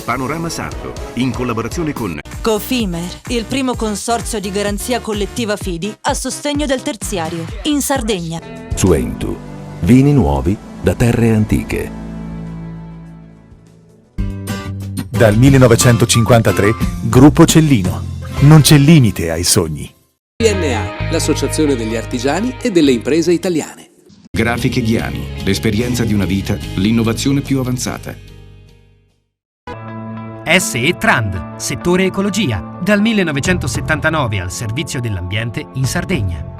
Panorama Sardo, in collaborazione con Cofimer, il primo consorzio di garanzia collettiva fidi a sostegno del terziario, in Sardegna. Suentu, vini nuovi da terre antiche. Dal 1953, Gruppo Cellino. Non c'è limite ai sogni. PNA, l'associazione degli artigiani e delle imprese italiane. Grafiche Ghiani, l'esperienza di una vita, l'innovazione più avanzata. SE Trand, settore ecologia, dal 1979 al servizio dell'ambiente in Sardegna.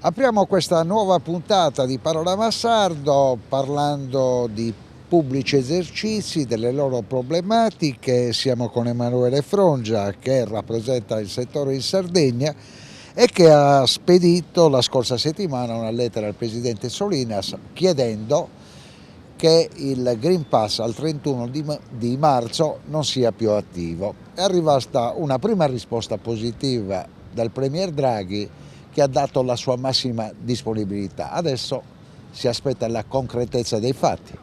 Apriamo questa nuova puntata di Panorama Sardo parlando di pubblici esercizi, delle loro problematiche. Siamo con Emanuele Frongia, che rappresenta il settore in Sardegna e che ha spedito la scorsa settimana una lettera al presidente Solinas chiedendo che il Green Pass al 31 di marzo non sia più attivo. È arrivata una prima risposta positiva dal Premier Draghi, che ha dato la sua massima disponibilità. Adesso si aspetta la concretezza dei fatti.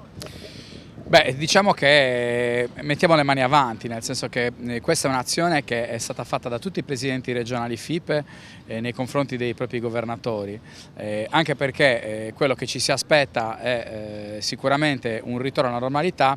Beh, diciamo che mettiamo le mani avanti, nel senso che questa è un'azione che è stata fatta da tutti i presidenti regionali FIPE nei confronti dei propri governatori, anche perché quello che ci si aspetta è sicuramente un ritorno alla normalità,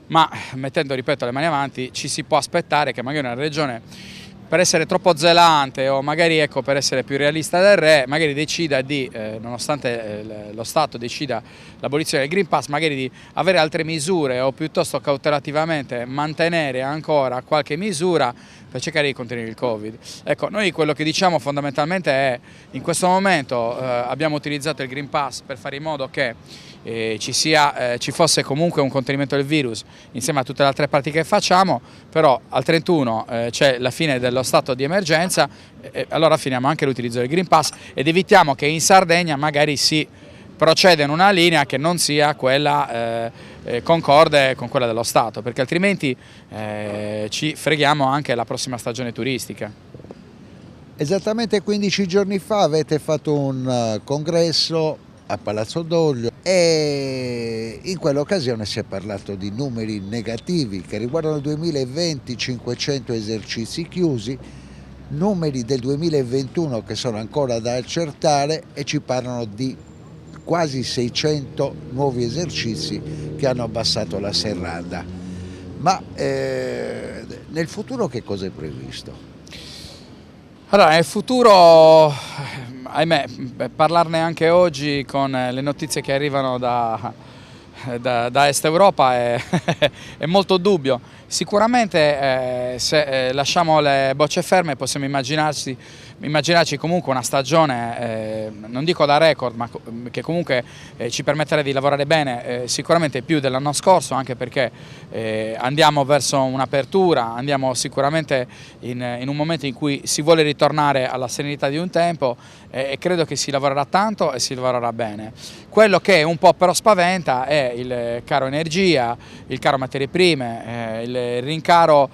ma mettendo, ripeto, le mani avanti ci si può aspettare che magari una regione, per essere troppo zelante o magari, ecco, per essere più realista del re, magari decida di, nonostante lo Stato decida l'abolizione del Green Pass, magari di avere altre misure o piuttosto cautelativamente mantenere ancora qualche misura per cercare di contenere il Covid. Ecco, noi quello che diciamo fondamentalmente è, in questo momento abbiamo utilizzato il Green Pass per fare in modo che ci fosse comunque un contenimento del virus insieme a tutte le altre pratiche che facciamo, però al 31 c'è la fine dello stato di emergenza, allora finiamo anche l'utilizzo del Green Pass ed evitiamo che in Sardegna magari si proceda in una linea che non sia quella concorde con quella dello Stato, perché altrimenti ci freghiamo anche la prossima stagione turistica. Esattamente 15 giorni fa avete fatto un congresso a Palazzo Doglio e in quell'occasione si è parlato di numeri negativi che riguardano il 2020, 500 esercizi chiusi, numeri del 2021 che sono ancora da accertare e ci parlano di quasi 600 nuovi esercizi che hanno abbassato la serranda. Ma nel futuro che cosa è previsto? Allora, nel futuro, ahimè, parlarne anche oggi con le notizie che arrivano da Est Europa è molto dubbio. Sicuramente se lasciamo le bocce ferme possiamo immaginarci comunque una stagione, non dico da record, ma che comunque ci permetterà di lavorare bene, sicuramente più dell'anno scorso, anche perché andiamo verso un'apertura, andiamo sicuramente in un momento in cui si vuole ritornare alla serenità di un tempo e credo che si lavorerà tanto e si lavorerà bene. Quello che un po' però spaventa è il caro energia, il caro materie prime, il rincaro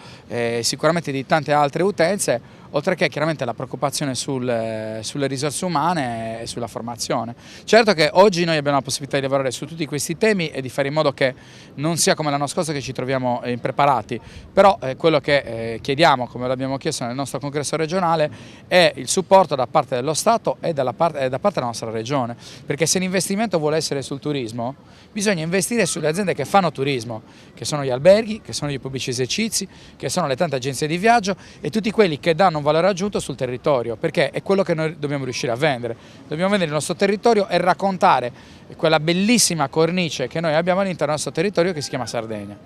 sicuramente di tante altre utenze, oltre che chiaramente la preoccupazione sulle risorse umane e sulla formazione. Certo che oggi noi abbiamo la possibilità di lavorare su tutti questi temi e di fare in modo che non sia come l'anno scorso che ci troviamo impreparati, però quello che chiediamo, come l'abbiamo chiesto nel nostro congresso regionale, è il supporto da parte dello Stato e da parte della nostra regione, perché se l'investimento vuole essere sul turismo, bisogna investire sulle aziende che fanno turismo, che sono gli alberghi, che sono i pubblici esercizi, che sono le tante agenzie di viaggio e tutti quelli che danno un valore aggiunto sul territorio, perché è quello che noi dobbiamo riuscire a vendere. Dobbiamo vendere il nostro territorio e raccontare quella bellissima cornice che noi abbiamo all'interno del nostro territorio che si chiama Sardegna.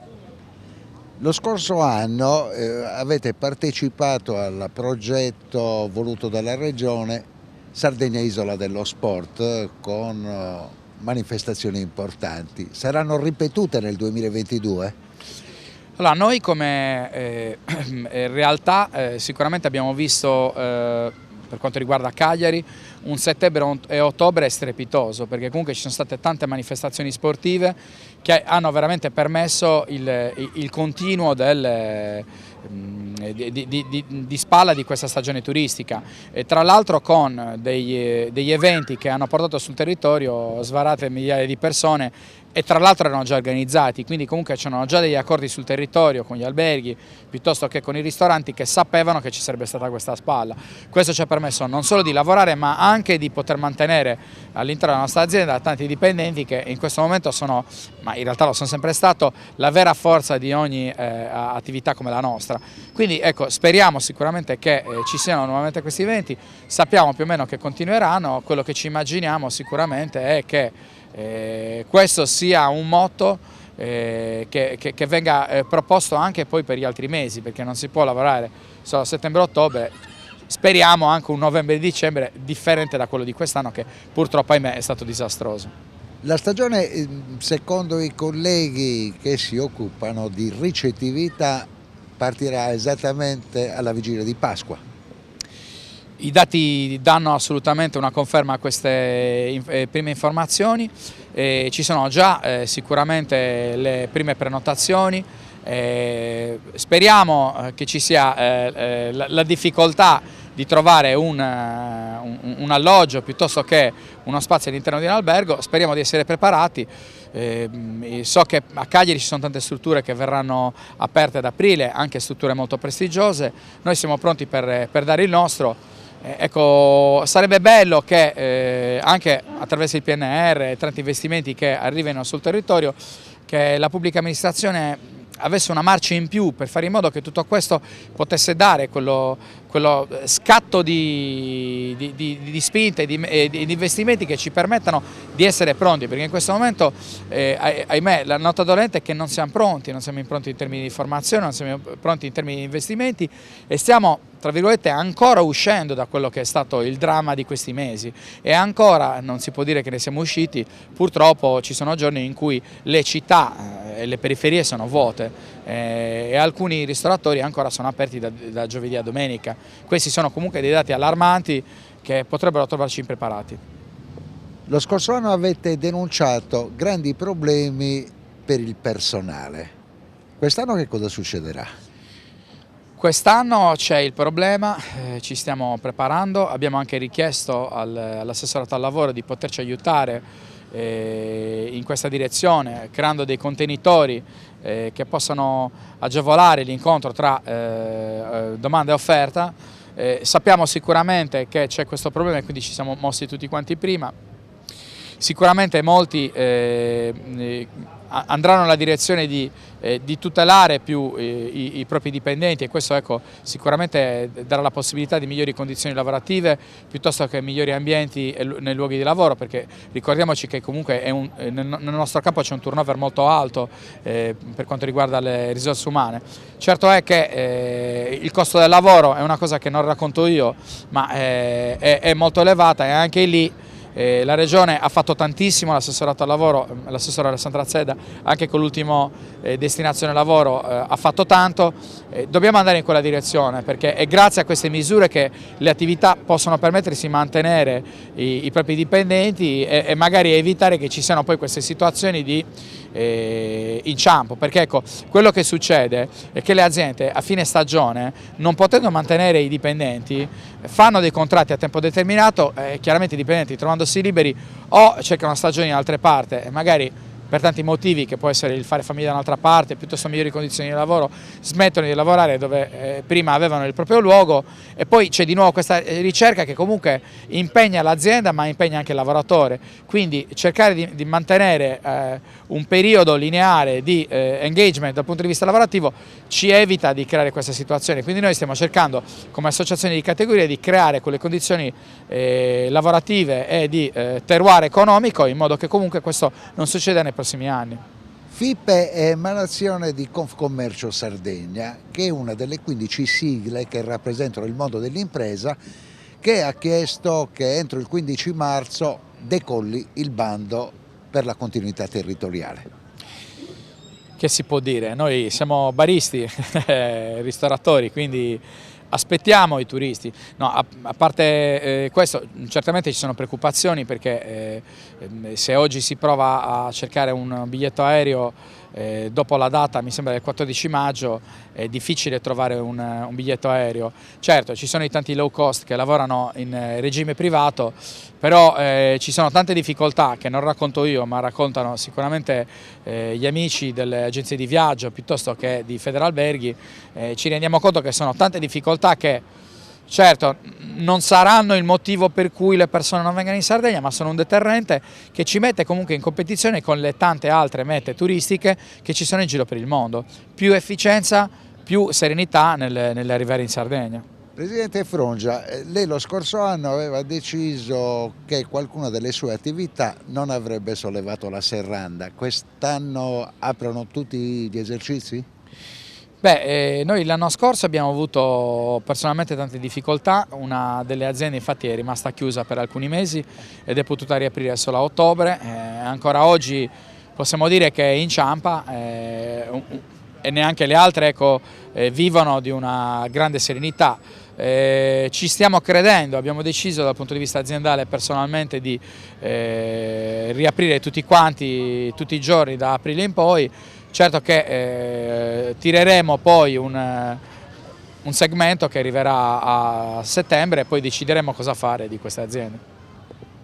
Lo scorso anno avete partecipato al progetto voluto dalla Regione Sardegna Isola dello Sport con manifestazioni importanti. Saranno ripetute nel 2022? Allora, noi come realtà sicuramente abbiamo visto, per quanto riguarda Cagliari, un settembre e ottobre strepitoso, perché comunque ci sono state tante manifestazioni sportive che hanno veramente permesso il continuo di spalla di questa stagione turistica, e tra l'altro con degli eventi che hanno portato sul territorio svarate migliaia di persone, e tra l'altro erano già organizzati, quindi comunque c'erano già degli accordi sul territorio con gli alberghi piuttosto che con i ristoranti che sapevano che ci sarebbe stata questa spalla. Questo ci ha permesso non solo di lavorare, ma anche di poter mantenere all'interno della nostra azienda tanti dipendenti che in questo momento sono, ma in realtà lo sono sempre stato, la vera forza di ogni attività come la nostra. Quindi ecco, speriamo sicuramente che ci siano nuovamente questi eventi, sappiamo più o meno che continueranno. Quello che ci immaginiamo sicuramente è che questo sia un motto che venga proposto anche poi per gli altri mesi, perché non si può lavorare solo a settembre-ottobre. Speriamo anche un novembre-dicembre differente da quello di quest'anno, che purtroppo ahimè è stato disastroso. La stagione, secondo i colleghi che si occupano di ricettività, partirà esattamente alla vigilia di Pasqua. I dati danno assolutamente una conferma a queste prime informazioni, ci sono già sicuramente le prime prenotazioni, speriamo che ci sia la difficoltà di trovare un alloggio piuttosto che uno spazio all'interno di un albergo. Speriamo di essere preparati. So che a Cagliari ci sono tante strutture che verranno aperte ad aprile, anche strutture molto prestigiose. Noi siamo pronti per dare il nostro. Ecco, sarebbe bello che anche attraverso il PNR e tanti investimenti che arrivino sul territorio, che la pubblica amministrazione avesse una marcia in più per fare in modo che tutto questo potesse dare quello scatto di spinte e di investimenti che ci permettano di essere pronti, perché in questo momento ahimè la nota dolente è che non siamo pronti in termini di formazione, non siamo pronti in termini di investimenti, e stiamo tra virgolette ancora uscendo da quello che è stato il dramma di questi mesi, e ancora non si può dire che ne siamo usciti. Purtroppo ci sono giorni in cui le città e le periferie sono vuote, e alcuni ristoratori ancora sono aperti da giovedì a domenica. Questi sono comunque dei dati allarmanti che potrebbero trovarci impreparati. Lo scorso anno avete denunciato grandi problemi per il personale. Quest'anno che cosa succederà? Quest'anno c'è il problema, ci stiamo preparando, abbiamo anche richiesto all'assessorato al lavoro di poterci aiutare in questa direzione, creando dei contenitori che possano agevolare l'incontro tra domanda e offerta. Sappiamo sicuramente che c'è questo problema e quindi ci siamo mossi tutti quanti prima. Sicuramente molti andranno nella direzione di tutelare più i propri dipendenti, e questo ecco, sicuramente darà la possibilità di migliori condizioni lavorative piuttosto che migliori ambienti nei luoghi di lavoro, perché ricordiamoci che comunque nel nostro campo c'è un turnover molto alto per quanto riguarda le risorse umane. Certo è che il costo del lavoro è una cosa che non racconto io, ma è molto elevata, e anche lì la Regione ha fatto tantissimo, l'assessorato al lavoro, l'assessore Alessandra Zedda, anche con l'ultimo destinazione lavoro ha fatto tanto. Dobbiamo andare in quella direzione, perché è grazie a queste misure che le attività possono permettersi di mantenere i propri dipendenti e magari evitare che ci siano poi queste situazioni di inciampo, perché ecco, quello che succede è che le aziende a fine stagione, non potendo mantenere i dipendenti, fanno dei contratti a tempo determinato, chiaramente i dipendenti trovandosi liberi o cercano stagioni in altre parti e magari per tanti motivi, che può essere il fare famiglia da un'altra parte, piuttosto migliori condizioni di lavoro, smettono di lavorare dove prima avevano il proprio luogo, e poi c'è di nuovo questa ricerca che comunque impegna l'azienda ma impegna anche il lavoratore, quindi cercare di mantenere un periodo lineare di engagement dal punto di vista lavorativo ci evita di creare questa situazione. Quindi noi stiamo cercando come associazione di categoria di creare quelle condizioni lavorative e di terroir economico, in modo che comunque questo non succeda nei prossimi anni. FIPE è emanazione di Confcommercio Sardegna, che è una delle 15 sigle che rappresentano il mondo dell'impresa, che ha chiesto che entro il 15 marzo decolli il bando per la continuità territoriale. Che si può dire? Noi siamo baristi, ristoratori, quindi aspettiamo i turisti. No, a parte questo, certamente ci sono preoccupazioni perché se oggi si prova a cercare un biglietto aereo dopo la data, mi sembra del 14 maggio, è difficile trovare un biglietto aereo. Certo, ci sono i tanti low cost che lavorano in regime privato, però ci sono tante difficoltà che non racconto io, ma raccontano sicuramente gli amici delle agenzie di viaggio piuttosto che di Federalberghi. Ci rendiamo conto che sono tante difficoltà che certo non saranno il motivo per cui le persone non vengono in Sardegna, ma sono un deterrente che ci mette comunque in competizione con le tante altre mete turistiche che ci sono in giro per il mondo. Più efficienza, più serenità nell'arrivare in Sardegna. Presidente Frongia, lei lo scorso anno aveva deciso che qualcuna delle sue attività non avrebbe sollevato la serranda. Quest'anno aprono tutti gli esercizi? Beh, noi l'anno scorso abbiamo avuto personalmente tante difficoltà, una delle aziende infatti è rimasta chiusa per alcuni mesi ed è potuta riaprire solo a ottobre, ancora oggi possiamo dire che è inciampa e neanche le altre vivono di una grande serenità. Ci stiamo credendo, abbiamo deciso dal punto di vista aziendale personalmente di riaprire tutti quanti, tutti i giorni da aprile in poi. Certo che tireremo poi un segmento che arriverà a settembre e poi decideremo cosa fare di queste aziende.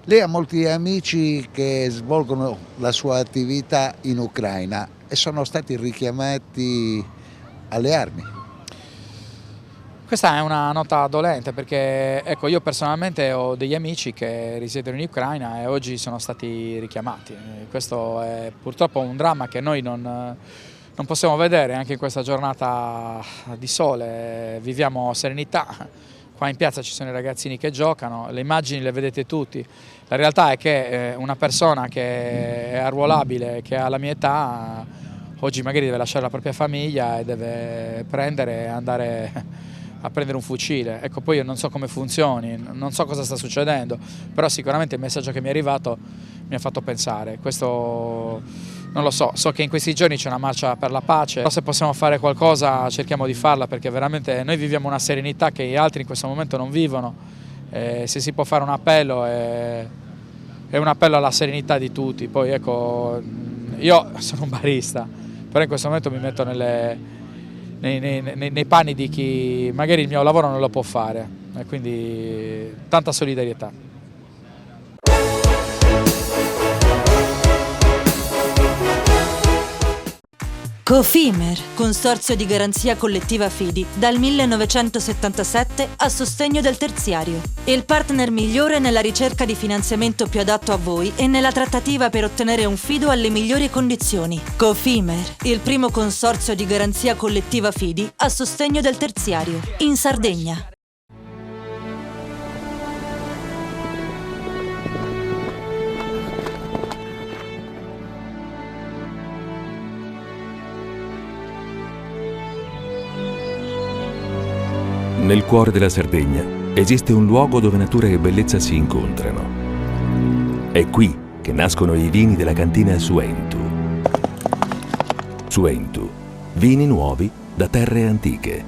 Lei ha molti amici che svolgono la sua attività in Ucraina e sono stati richiamati alle armi. Questa è una nota dolente perché ecco, io personalmente ho degli amici che risiedono in Ucraina e oggi sono stati richiamati. Questo è purtroppo un dramma che noi non possiamo vedere anche in questa giornata di sole. Viviamo serenità, qua in piazza ci sono i ragazzini che giocano, le immagini le vedete tutti. La realtà è che una persona che è arruolabile, che ha la mia età, oggi magari deve lasciare la propria famiglia e deve prendere e andare a prendere un fucile. Ecco, poi io non so come funzioni, non so cosa sta succedendo, però sicuramente il messaggio che mi è arrivato mi ha fatto pensare. Questo non lo so, so che in questi giorni c'è una marcia per la pace, però se possiamo fare qualcosa cerchiamo di farla perché veramente noi viviamo una serenità che gli altri in questo momento non vivono. Se si può fare un appello è un appello alla serenità di tutti. Poi ecco, io sono un barista, però in questo momento mi metto nei panni di chi magari il mio lavoro non lo può fare e quindi tanta solidarietà. Cofimer, consorzio di garanzia collettiva Fidi, dal 1977 a sostegno del terziario. Il partner migliore nella ricerca di finanziamento più adatto a voi e nella trattativa per ottenere un fido alle migliori condizioni. Cofimer, il primo consorzio di garanzia collettiva Fidi a sostegno del terziario, in Sardegna. Nel cuore della Sardegna esiste un luogo dove natura e bellezza si incontrano. È qui che nascono i vini della cantina Suentu. Suentu, vini nuovi da terre antiche.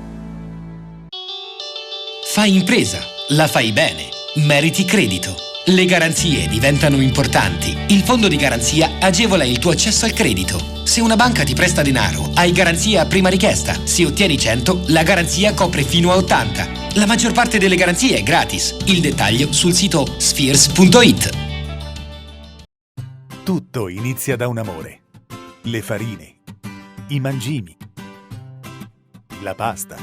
Fai impresa, la fai bene, meriti credito. Le garanzie diventano importanti. Il fondo di garanzia agevola il tuo accesso al credito. Se una banca ti presta denaro, hai garanzia a prima richiesta. Se ottieni 100, la garanzia copre fino a 80. La maggior parte delle garanzie è gratis. Il dettaglio sul sito spheres.it. Tutto inizia da un amore. Le farine, i mangimi, la pasta,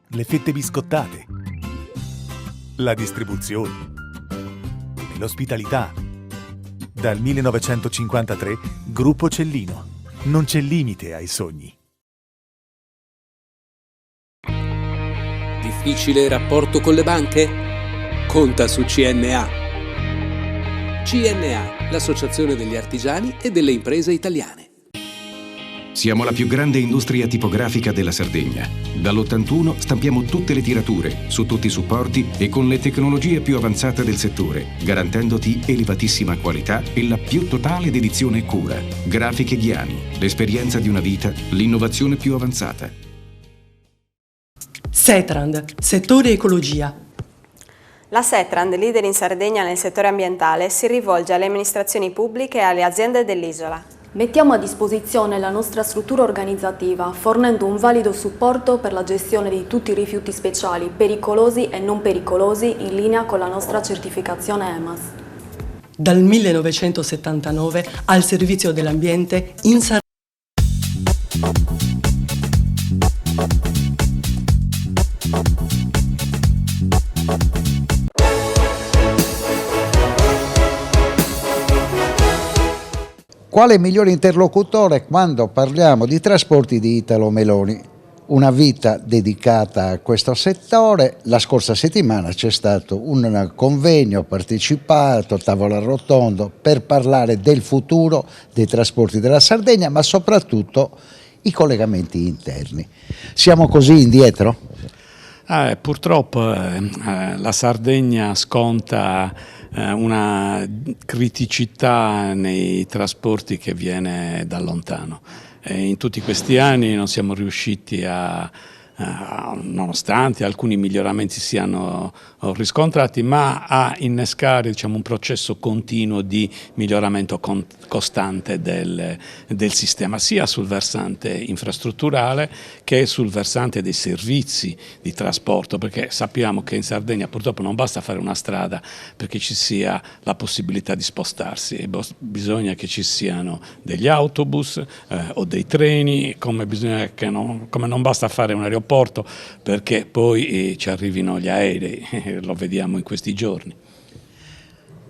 le fette biscottate, la distribuzione e l'ospitalità. Dal 1953, Gruppo Cellino. Non c'è limite ai sogni. Difficile rapporto con le banche? Conta su CNA. CNA, l'associazione degli artigiani e delle imprese italiane. Siamo la più grande industria tipografica della Sardegna. Dall'81 stampiamo tutte le tirature, su tutti i supporti e con le tecnologie più avanzate del settore, garantendoti elevatissima qualità e la più totale dedizione e cura. Grafiche Ghiani, l'esperienza di una vita, l'innovazione più avanzata. Setrand, settore ecologia. La Setrand, leader in Sardegna nel settore ambientale, si rivolge alle amministrazioni pubbliche e alle aziende dell'isola. Mettiamo a disposizione la nostra struttura organizzativa, fornendo un valido supporto per la gestione di tutti i rifiuti speciali, pericolosi e non pericolosi, in linea con la nostra certificazione EMAS. Dal 1979 al servizio dell'ambiente in Sardegna. Quale migliore interlocutore quando parliamo di trasporti di Italo Meloni? Una vita dedicata a questo settore. La scorsa settimana c'è stato un convegno partecipato, tavola rotondo, per parlare del futuro dei trasporti della Sardegna, ma soprattutto i collegamenti interni. Siamo così indietro? Purtroppo la Sardegna sconta una criticità nei trasporti che viene da lontano. In tutti questi anni non siamo riusciti nonostante alcuni miglioramenti siano riscontrati, ma a innescare, diciamo, un processo continuo di miglioramento costante del sistema, sia sul versante infrastrutturale che sul versante dei servizi di trasporto, perché sappiamo che in Sardegna purtroppo non basta fare una strada perché ci sia la possibilità di spostarsi, e bisogna che ci siano degli autobus o dei treni, come non basta fare un aeroporto perché poi ci arrivino gli aerei, lo vediamo in questi giorni.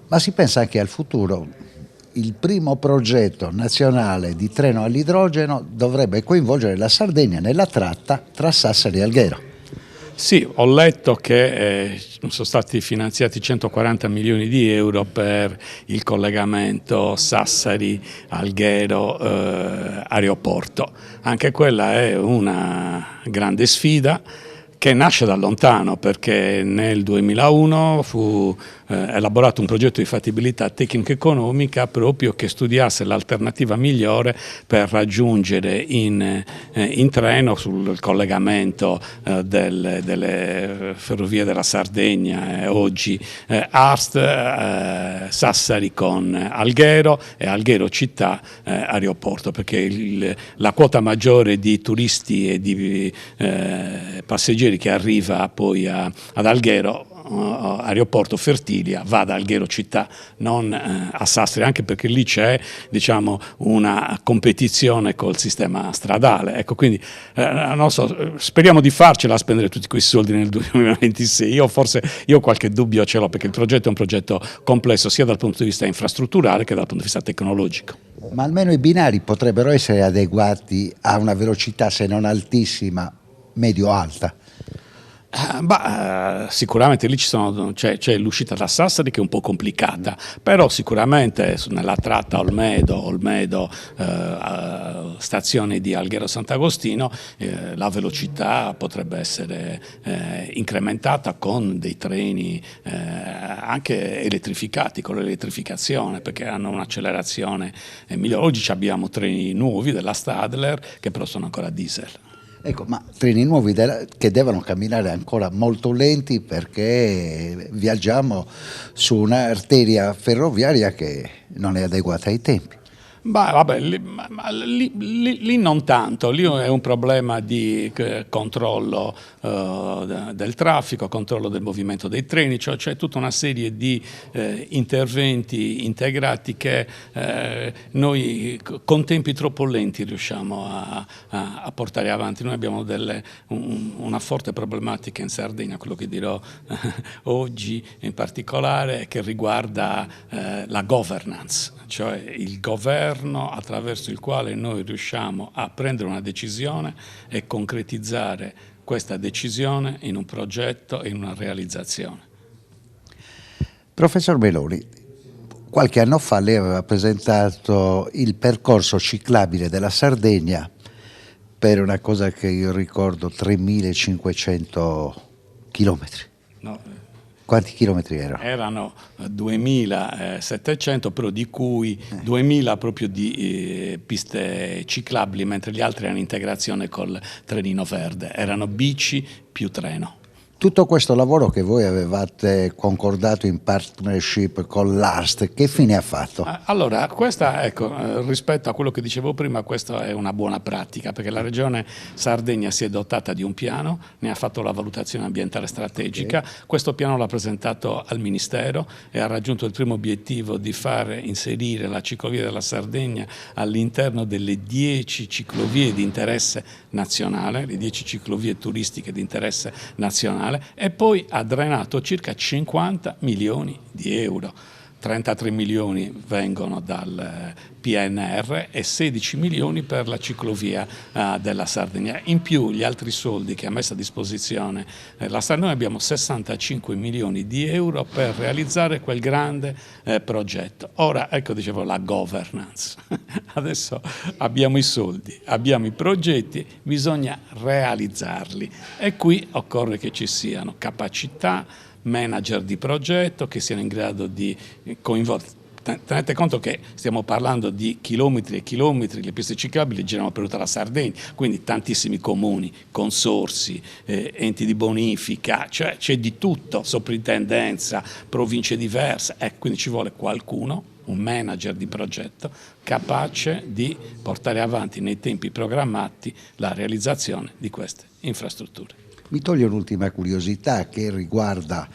Ma si pensa anche al futuro. Il primo progetto nazionale di treno all'idrogeno dovrebbe coinvolgere la Sardegna nella tratta tra Sassari e Alghero. Sì, ho letto che sono stati finanziati 140 milioni di euro per il collegamento Sassari-Alghero-aeroporto. Anche quella è una grande sfida che nasce da lontano, perché nel 2001 fu elaborato un progetto di fattibilità tecnico-economica proprio che studiasse l'alternativa migliore per raggiungere in treno sul collegamento delle ferrovie della Sardegna, oggi Ast, Sassari con Alghero e Alghero città aeroporto, perché la quota maggiore di turisti e di passeggeri che arriva poi ad Alghero aeroporto Fertilia va da Alghero città, non a Sassari, anche perché lì c'è, diciamo, una competizione col sistema stradale. Ecco, quindi non so, speriamo di farcela a spendere tutti questi soldi nel 2026. Io ho qualche dubbio ce l'ho, perché il progetto è un progetto complesso sia dal punto di vista infrastrutturale che dal punto di vista tecnologico. Ma almeno i binari potrebbero essere adeguati a una velocità, se non altissima, medio-alta. Sicuramente lì c'è l'uscita da Sassari che è un po' complicata, però sicuramente nella tratta Olmedo stazione di Alghero Sant'Agostino la velocità potrebbe essere incrementata con dei treni anche elettrificati, con l'elettrificazione, perché hanno un'accelerazione migliore. Oggi abbiamo treni nuovi della Stadler che però sono ancora diesel. Ecco, ma treni nuovi che devono camminare ancora molto lenti, perché viaggiamo su un'arteria ferroviaria che non è adeguata ai tempi. Lì non tanto, lì è un problema di controllo del traffico, controllo del movimento dei treni, cioè c'è tutta una serie di interventi integrati che noi con tempi troppo lenti riusciamo a portare avanti. Noi abbiamo una forte problematica in Sardegna, quello che dirò oggi in particolare, che riguarda la governance, cioè il governo attraverso il quale noi riusciamo a prendere una decisione e concretizzare questa decisione in un progetto e in una realizzazione. Professor Meloni, qualche anno fa lei aveva presentato il percorso ciclabile della Sardegna per una cosa che io ricordo 3.500 chilometri. No. Quanti chilometri erano? Erano 2.700, però di cui 2.000 proprio di piste ciclabili, mentre gli altri erano in integrazione col trenino verde, erano bici più treno. Tutto questo lavoro che voi avevate concordato in partnership con l'ARST, che fine ha fatto? Allora, questa, ecco, rispetto a quello che dicevo prima, questa è una buona pratica, perché la Regione Sardegna si è dotata di un piano, ne ha fatto la valutazione ambientale strategica, questo piano l'ha presentato al Ministero e ha raggiunto il primo obiettivo di far inserire la ciclovia della Sardegna all'interno delle 10 ciclovie di interesse nazionale, le 10 ciclovie turistiche di interesse nazionale, e poi ha drenato circa 50 milioni di euro. 33 milioni vengono dal PNR e 16 milioni per la ciclovia della Sardegna. In più gli altri soldi che ha messo a disposizione la Sardegna, abbiamo 65 milioni di euro per realizzare quel grande progetto. Ora, ecco, dicevo, la governance. Adesso abbiamo i soldi, abbiamo i progetti, bisogna realizzarli e qui occorre che ci siano capacità, manager di progetto che siano in grado di coinvolgere. Tenete conto che stiamo parlando di chilometri e chilometri, le piste ciclabili girano per tutta la Sardegna, quindi tantissimi comuni, consorsi, enti di bonifica, cioè c'è di tutto, soprintendenza, province diverse, quindi ci vuole qualcuno, un manager di progetto, capace di portare avanti nei tempi programmati la realizzazione di queste infrastrutture. Mi toglie un'ultima curiosità che riguarda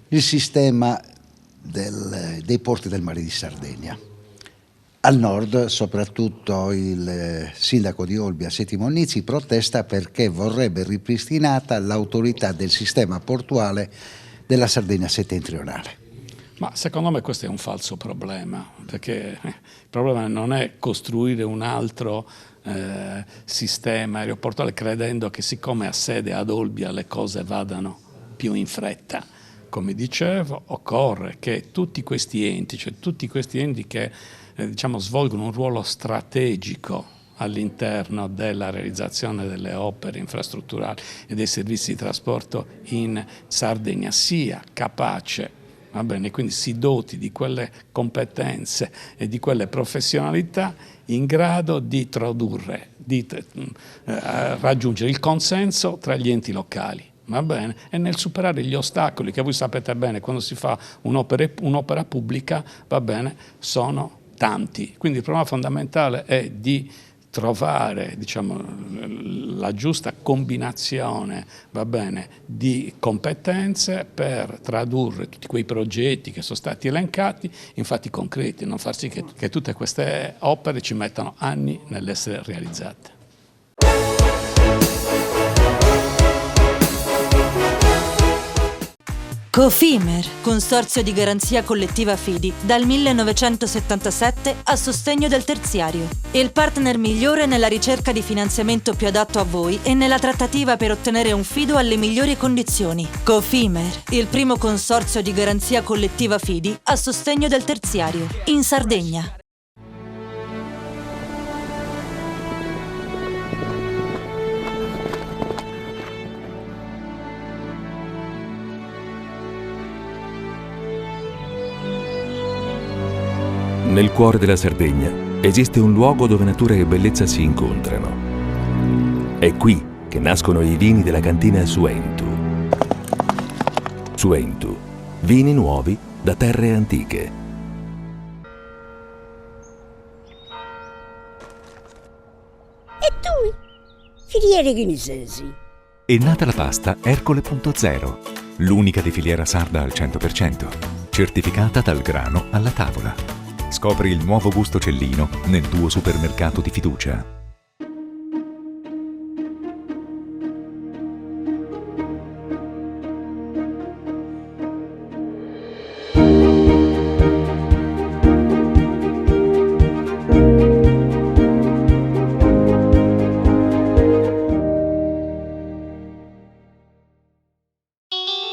il sistema dei porti del mare di Sardegna. Al nord, soprattutto il sindaco di Olbia, Settimo Nizzi, protesta perché vorrebbe ripristinata l'autorità del sistema portuale della Sardegna settentrionale. Ma secondo me questo è un falso problema, perché il problema non è costruire un altro sistema aeroportuale credendo che siccome ha sede ad Olbia le cose vadano più in fretta. Come dicevo, occorre che tutti questi enti, cioè tutti questi enti che diciamo, svolgono un ruolo strategico all'interno della realizzazione delle opere infrastrutturali e dei servizi di trasporto in Sardegna, sia capace, va bene, quindi si doti di quelle competenze e di quelle professionalità in grado di tradurre, di raggiungere il consenso tra gli enti locali, va bene? E nel superare gli ostacoli che voi sapete bene quando si fa un'opera pubblica, va bene, sono tanti. Quindi il problema fondamentale è di trovare, diciamo, la giusta combinazione, va bene, di competenze per tradurre tutti quei progetti che sono stati elencati in fatti concreti, non far sì che tutte queste opere ci mettano anni nell'essere realizzate. Cofimer, Consorzio di Garanzia Collettiva Fidi, dal 1977 a sostegno del terziario. Il partner migliore nella ricerca di finanziamento più adatto a voi e nella trattativa per ottenere un fido alle migliori condizioni. Cofimer, il primo consorzio di garanzia collettiva Fidi a sostegno del terziario, in Sardegna. Nel cuore della Sardegna esiste un luogo dove natura e bellezza si incontrano. È qui che nascono i vini della cantina Suentu. Suentu, vini nuovi da terre antiche. E tu? Filiere Ghinisesi. È nata la pasta Ercole.0, l'unica di filiera sarda al 100%, certificata dal grano alla tavola. Scopri il nuovo gusto Cellino nel tuo supermercato di fiducia.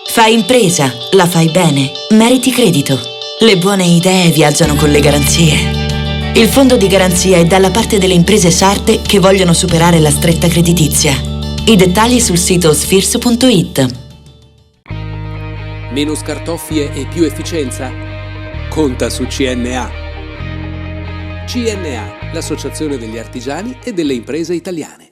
Fai impresa, la fai bene, meriti credito. Le buone idee viaggiano con le garanzie. Il fondo di garanzia è dalla parte delle imprese sarde che vogliono superare la stretta creditizia. I dettagli sul sito sfirso.it. Meno scartoffie e più efficienza? Conta su CNA. CNA, l'associazione degli artigiani e delle imprese italiane.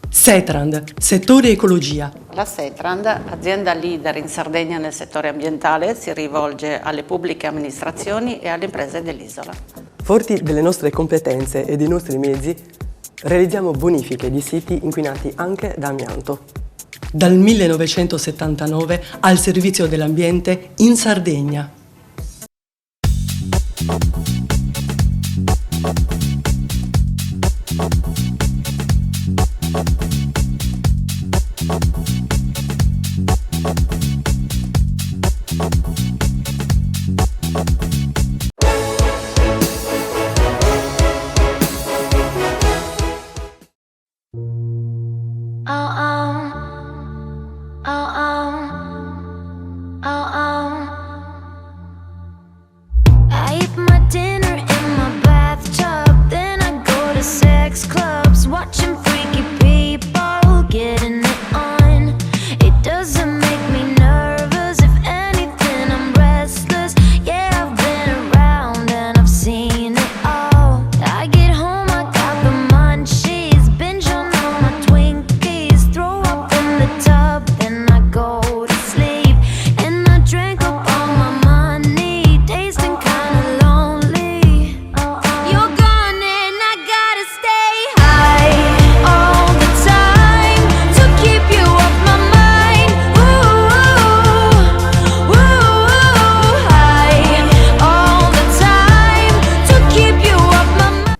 Setrand, settore ecologia. La Setrand, azienda leader in Sardegna nel settore ambientale, si rivolge alle pubbliche amministrazioni e alle imprese dell'isola. Forti delle nostre competenze e dei nostri mezzi, realizziamo bonifiche di siti inquinati anche da amianto. Dal 1979 al servizio dell'ambiente in Sardegna.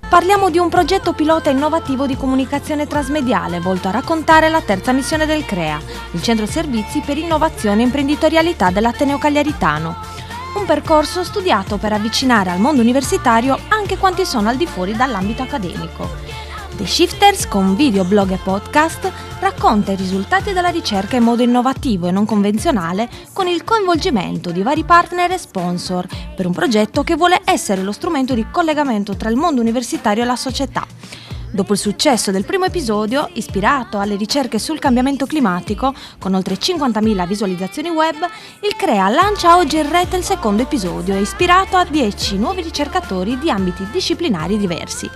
Parliamo di un progetto pilota innovativo di comunicazione trasmediale volto a raccontare la terza missione del CREA, il Centro Servizi per Innovazione e Imprenditorialità dell'Ateneo Cagliaritano. Un percorso studiato per avvicinare al mondo universitario anche quanti sono al di fuori dall'ambito accademico. The Shifters, con video, blog e podcast, racconta i risultati della ricerca in modo innovativo e non convenzionale con il coinvolgimento di vari partner e sponsor per un progetto che vuole essere lo strumento di collegamento tra il mondo universitario e la società. Dopo il successo del primo episodio, ispirato alle ricerche sul cambiamento climatico, con oltre 50.000 visualizzazioni web, il CREA lancia oggi in rete il secondo episodio, ispirato a 10 nuovi ricercatori di ambiti disciplinari diversi.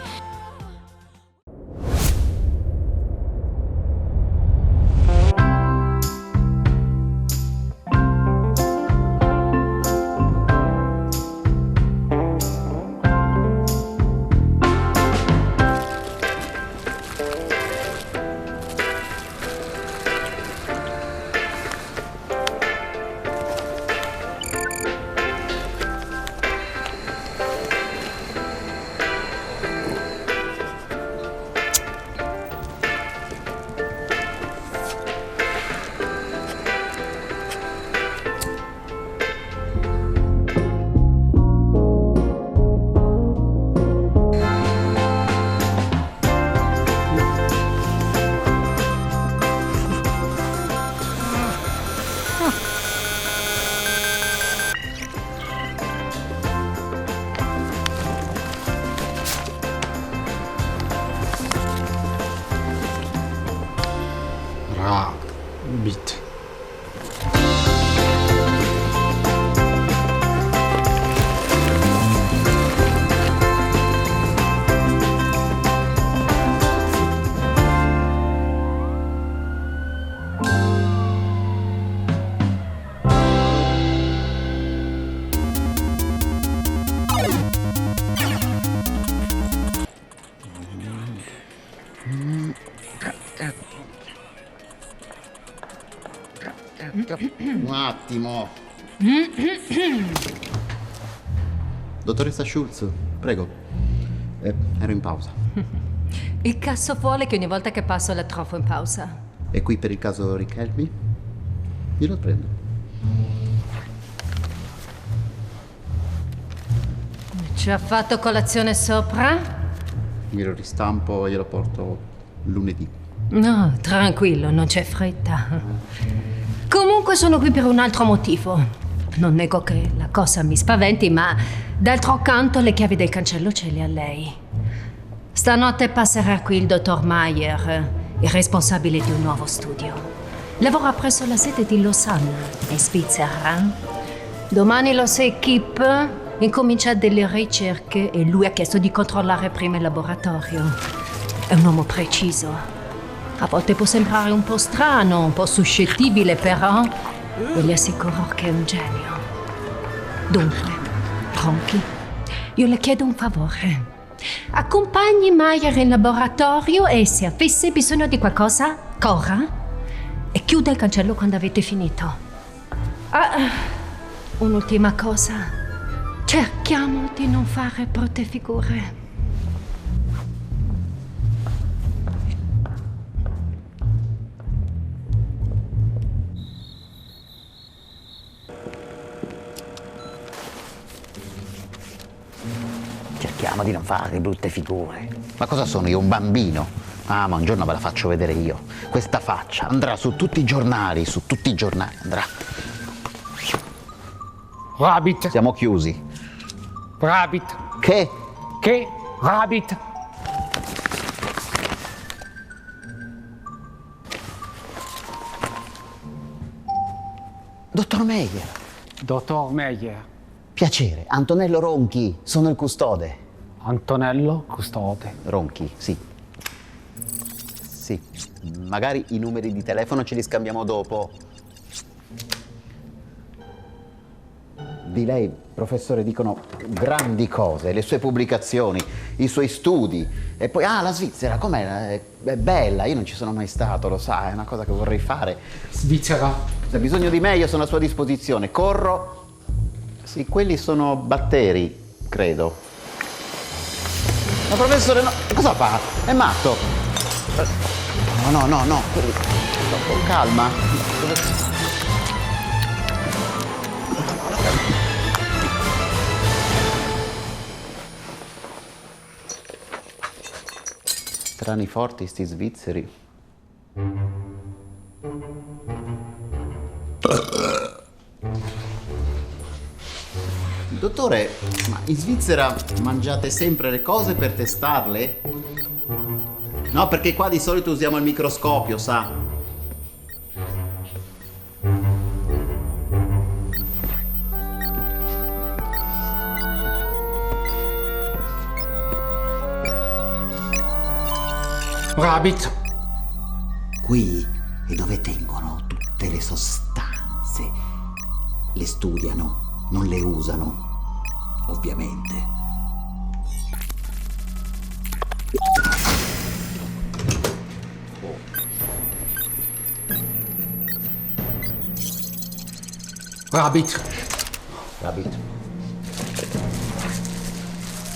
Rabbit. Un attimo. Dottoressa Schulz, prego. Ero in pausa. Il cazzo vuole che ogni volta che passo la trofo in pausa. E qui per il caso Richelmi? Glielo prendo. Ci ha fatto colazione sopra? Glielo ristampo e glielo porto lunedì. No, tranquillo, non c'è fretta. Comunque sono qui per un altro motivo. Non nego che la cosa mi spaventi, ma d'altro canto le chiavi del cancello ce le ha lei. Stanotte passerà qui il dottor Meyer, il responsabile di un nuovo studio. Lavora presso la sede di Losanna, in Svizzera. Domani la sua equipe incomincia delle ricerche e lui ha chiesto di controllare prima il laboratorio. È un uomo preciso. A volte può sembrare un po' strano, un po' suscettibile, però io le assicuro che è un genio. Dunque, Ronchi, io le chiedo un favore. Accompagni Meyer in laboratorio e se avesse bisogno di qualcosa, corra e chiuda il cancello quando avete finito. Un'ultima cosa. Cerchiamo di non fare brutte figure. Cerchiamo di non fare brutte figure. Ma cosa sono io, un bambino? Ah, ma un giorno ve la faccio vedere io. Questa faccia andrà su tutti i giornali, andrà. Rabbit. Siamo chiusi. Rabbit. Che? Rabbit. Dottor Meyer. Dottor Meyer. Piacere, Antonello Ronchi, sono il custode. Antonello Custode. Ronchi, sì. Sì, magari i numeri di telefono ce li scambiamo dopo. Di lei, professore, dicono grandi cose, le sue pubblicazioni, i suoi studi. E poi, la Svizzera, com'è? È bella, io non ci sono mai stato, lo sa, è una cosa che vorrei fare. Svizzera. Se ha bisogno di me, io sono a sua disposizione. Corro. Sì, quelli sono batteri, credo. Ma professore, no, cosa fa? È matto. No. Con calma. Strani forti sti svizzeri. Dottore, ma in Svizzera mangiate sempre le cose per testarle? No, perché qua di solito usiamo il microscopio, sa? Rabbit. Qui è dove tengono tutte le sostanze. Le studiano, non le usano. Ovviamente. Rabbit.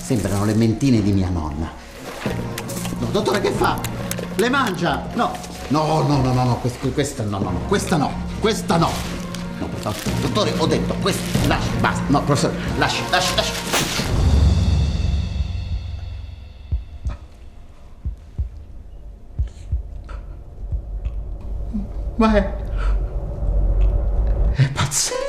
Sembrano le mentine di mia nonna. No, dottore, che fa? Le mangia? No, questa no. No, dottore, ho detto, questo, lasci, basta. No, professore, lasci. Ma è pazzesco.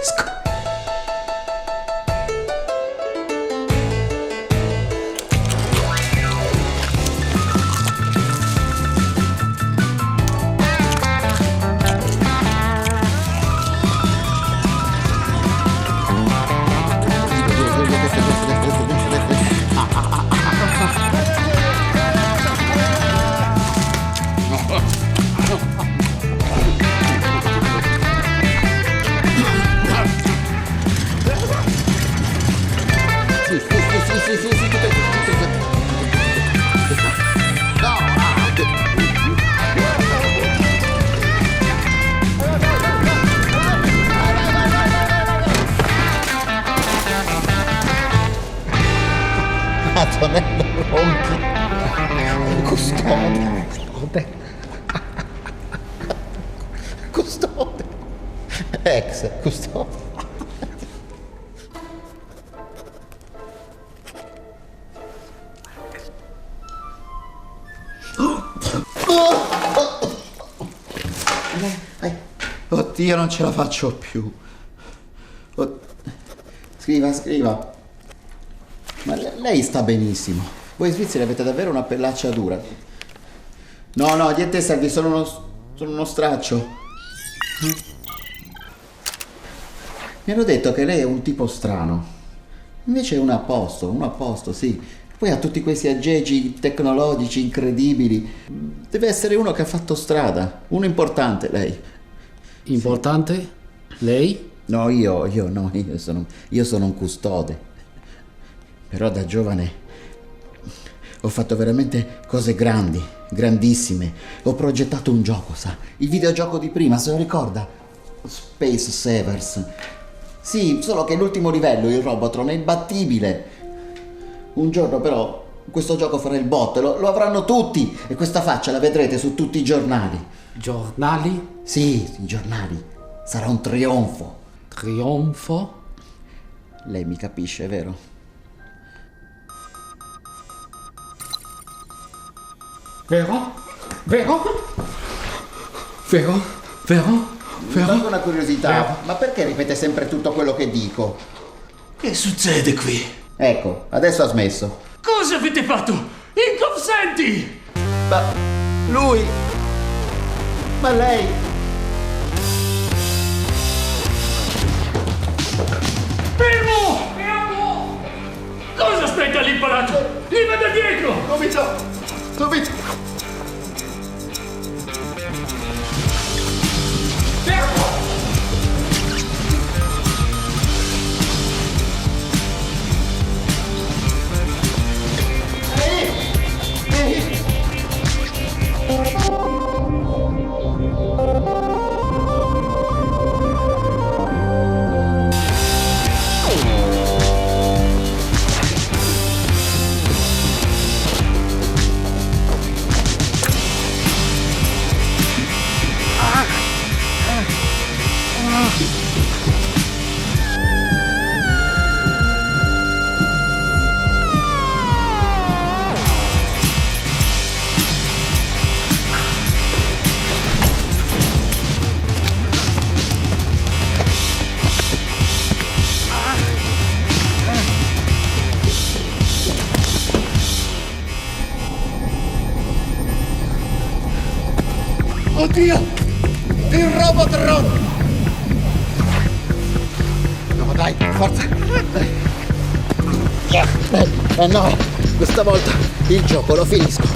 Antonello Ronchi, custode, ex custode. Oddio, non ce la faccio più. Scriva. Ma lei sta benissimo. Voi svizzeri avete davvero una pellaccia dura. No, niente servi, sono uno straccio. Mi hanno detto che lei è un tipo strano. Invece è un a posto, sì. Poi ha tutti questi aggeggi tecnologici incredibili. Deve essere uno che ha fatto strada. Uno importante, lei. Importante? Sì. Lei? No, io sono un custode. Però da giovane ho fatto veramente cose grandi, grandissime. Ho progettato un gioco, sa? Il videogioco di prima, se lo ricorda? Space Savers. Sì, solo che l'ultimo livello, il Robotron, è imbattibile. Un giorno però questo gioco farà il botto, lo avranno tutti e questa faccia la vedrete su tutti i giornali. Giornali? Sì, i giornali. Sarà un trionfo. Trionfo? Lei mi capisce, vero? Vero? Mi tolgo una curiosità, ma perché ripete sempre tutto quello che dico? Che succede qui? Ecco, adesso ha smesso. Cosa avete fatto? Inconsenti! Ma lui? Ma lei? Fermo! Cosa aspetta lì imparato? Li vado dietro! Subito! Oddio! Il Robotron! No, dai, forza! No, questa volta il gioco lo finisco.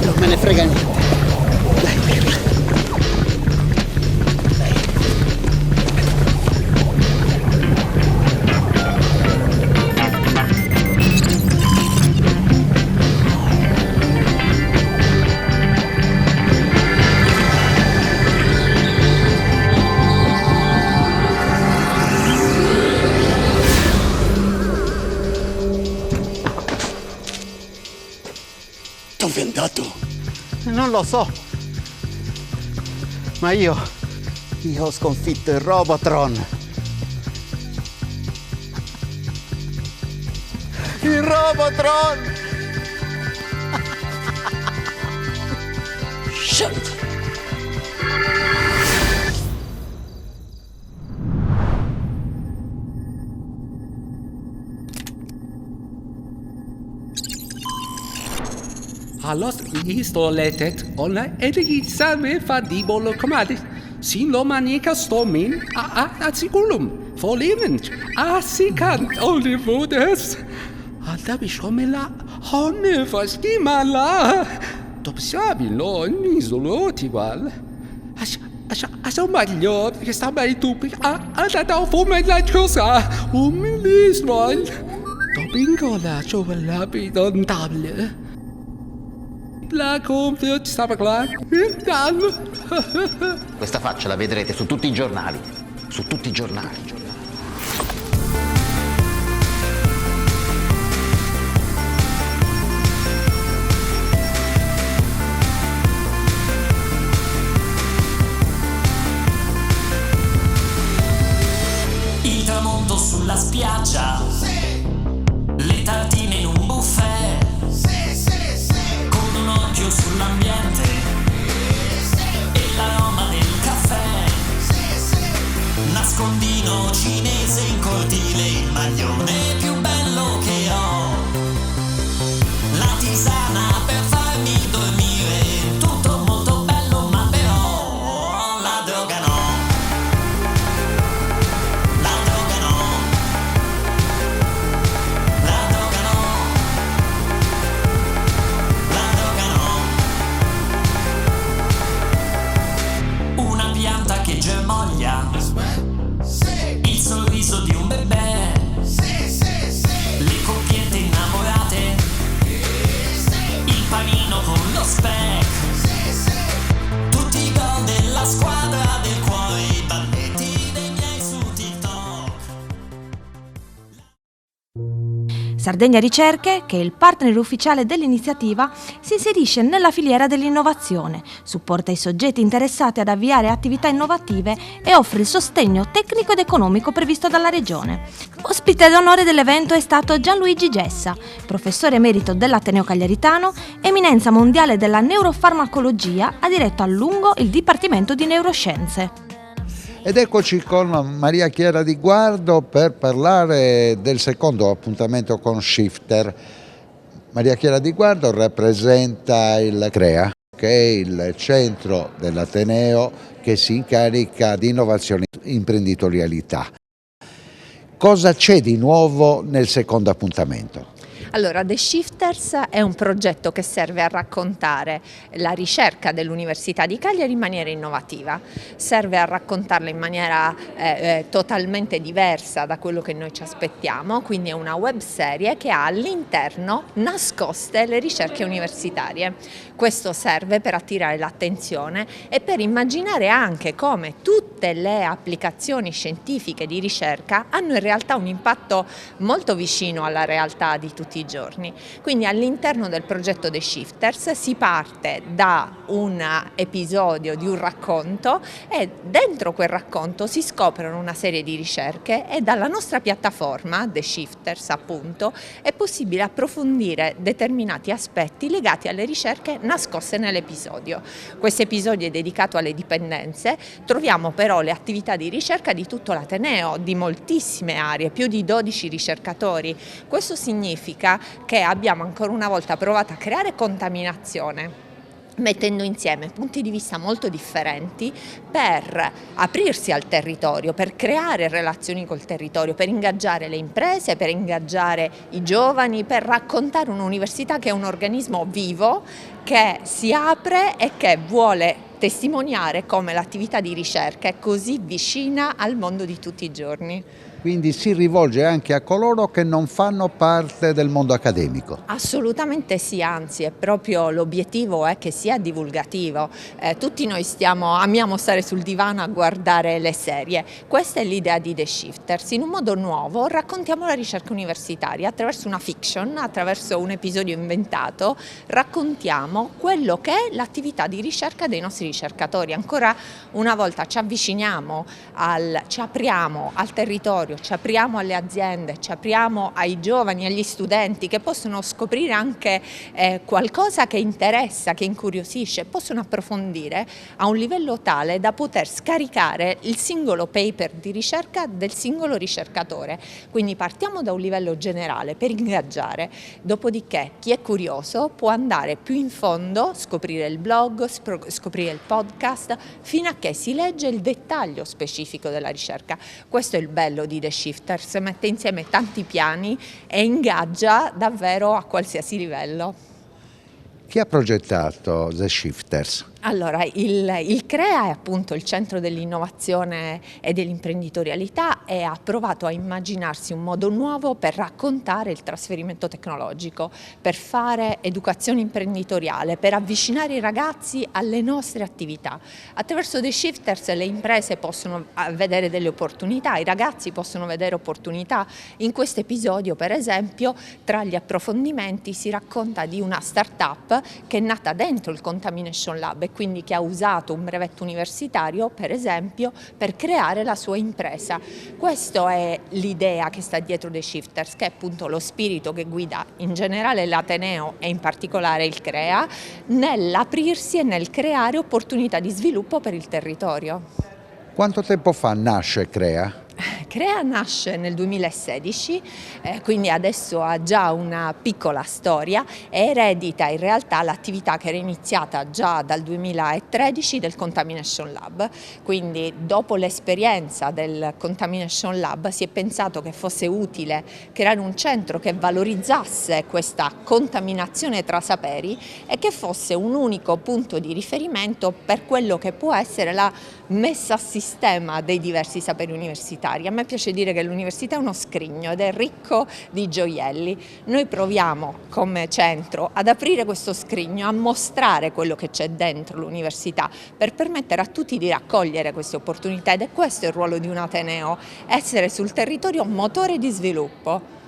Non me ne frega niente. Dove è andato? Non lo so. Ma io ho sconfitto il Robotron. Il Robotron! Shit! Alles istoletet ona editsame fadibolo comadi. Sin lo manica stomin atsiculum. Volevend asikant olivodes. Alta bishomela honne fastimala. Topsiavi lo isolo igual. Asa maglio che sta mai tu. Da fume la cosa. Umilistval. Topingola chovala bidon table. La comfort stava qua. Questa faccia la vedrete su tutti i giornali. Su tutti i giornali. Il tramonto sulla spiaggia. Sì. Le tartine in un buffet. Un occhio sull'ambiente e l'aroma del caffè, nascondino Sardegna Ricerche, che è il partner ufficiale dell'iniziativa, si inserisce nella filiera dell'innovazione, supporta i soggetti interessati ad avviare attività innovative e offre il sostegno tecnico ed economico previsto dalla Regione. Ospite d'onore dell'evento è stato Gianluigi Gessa, professore emerito dell'Ateneo Cagliaritano, eminenza mondiale della neurofarmacologia, ha diretto a lungo il Dipartimento di Neuroscienze. Ed eccoci con Maria Chiara Di Guardo per parlare del secondo appuntamento con Shifter. Maria Chiara Di Guardo rappresenta il CREA, che è il centro dell'Ateneo che si incarica di innovazione e imprenditorialità. Cosa c'è di nuovo nel secondo appuntamento? Allora, The Shifters è un progetto che serve a raccontare la ricerca dell'Università di Cagliari in maniera innovativa, serve a raccontarla in maniera totalmente diversa da quello che noi ci aspettiamo, quindi è una web serie che ha all'interno nascoste le ricerche universitarie. Questo serve per attirare l'attenzione e per immaginare anche come tutte le applicazioni scientifiche di ricerca hanno in realtà un impatto molto vicino alla realtà di tutti i giorni. Quindi all'interno del progetto The Shifters si parte da un episodio di un racconto e dentro quel racconto si scoprono una serie di ricerche e dalla nostra piattaforma The Shifters appunto è possibile approfondire determinati aspetti legati alle ricerche nascoste nell'episodio. Questo episodio è dedicato alle dipendenze, troviamo però le attività di ricerca di tutto l'Ateneo, di moltissime aree, più di 12 ricercatori. Questo significa che abbiamo ancora una volta provato a creare contaminazione, mettendo insieme punti di vista molto differenti per aprirsi al territorio, per creare relazioni col territorio, per ingaggiare le imprese, per ingaggiare i giovani, per raccontare un'università che è un organismo vivo, che si apre e che vuole testimoniare come l'attività di ricerca è così vicina al mondo di tutti i giorni. Quindi si rivolge anche a coloro che non fanno parte del mondo accademico. Assolutamente sì, anzi è proprio l'obiettivo è che sia divulgativo. Tutti noi amiamo stare sul divano a guardare le serie. Questa è l'idea di The Shifters. In un modo nuovo raccontiamo la ricerca universitaria attraverso una fiction, attraverso un episodio inventato, raccontiamo quello che è l'attività di ricerca dei nostri ricercatori. Ancora una volta ci avviciniamo, ci apriamo al territorio, ci apriamo alle aziende, ci apriamo ai giovani, agli studenti che possono scoprire anche qualcosa che interessa, che incuriosisce, possono approfondire a un livello tale da poter scaricare il singolo paper di ricerca del singolo ricercatore. Quindi partiamo da un livello generale per ingaggiare, dopodiché chi è curioso può andare più in fondo, scoprire il blog, scoprire il podcast, fino a che si legge il dettaglio specifico della ricerca. Questo è il bello di The Shifters, mette insieme tanti piani e ingaggia davvero a qualsiasi livello. Chi ha progettato The Shifters? Allora, il CREA è appunto il centro dell'innovazione e dell'imprenditorialità e ha provato a immaginarsi un modo nuovo per raccontare il trasferimento tecnologico, per fare educazione imprenditoriale, per avvicinare i ragazzi alle nostre attività. Attraverso The Shifters le imprese possono vedere delle opportunità, i ragazzi possono vedere opportunità. In questo episodio, per esempio, tra gli approfondimenti si racconta di una start-up che è nata dentro il Contamination Lab, quindi che ha usato un brevetto universitario, per esempio, per creare la sua impresa. Questa è l'idea che sta dietro The Shifters, che è appunto lo spirito che guida in generale l'Ateneo e in particolare il CREA nell'aprirsi e nel creare opportunità di sviluppo per il territorio. Quanto tempo fa nasce CREA? CREA nasce nel 2016, quindi adesso ha già una piccola storia e eredita in realtà l'attività che era iniziata già dal 2013 del Contamination Lab. Quindi dopo l'esperienza del Contamination Lab si è pensato che fosse utile creare un centro che valorizzasse questa contaminazione tra saperi e che fosse un unico punto di riferimento per quello che può essere la messa a sistema dei diversi saperi universitari. A me piace dire che l'università è uno scrigno ed è ricco di gioielli. Noi proviamo come centro ad aprire questo scrigno, a mostrare quello che c'è dentro l'università per permettere a tutti di raccogliere queste opportunità ed è questo il ruolo di un Ateneo, essere sul territorio un motore di sviluppo.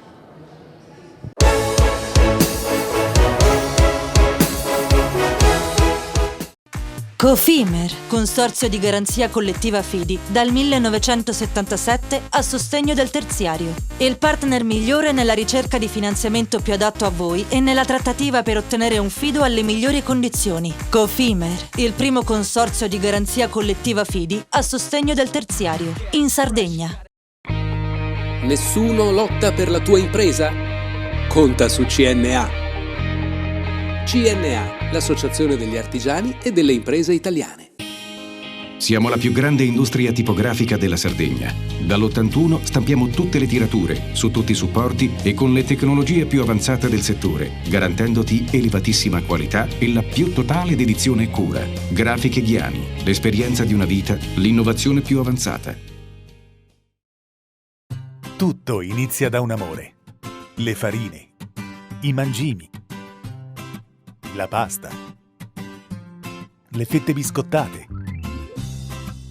Cofimer, consorzio di garanzia collettiva Fidi, dal 1977 a sostegno del terziario. Il partner migliore nella ricerca di finanziamento più adatto a voi e nella trattativa per ottenere un fido alle migliori condizioni. Cofimer, il primo consorzio di garanzia collettiva Fidi a sostegno del terziario, in Sardegna. Nessuno lotta per la tua impresa? Conta su CNA. CNA, l'associazione degli artigiani e delle imprese italiane. Siamo la più grande industria tipografica della Sardegna. Dall'81 stampiamo tutte le tirature, su tutti i supporti e con le tecnologie più avanzate del settore, garantendoti elevatissima qualità e la più totale dedizione e cura. Grafiche Ghiani, l'esperienza di una vita, l'innovazione più avanzata. Tutto inizia da un amore. Le farine, i mangimi, la pasta, le fette biscottate,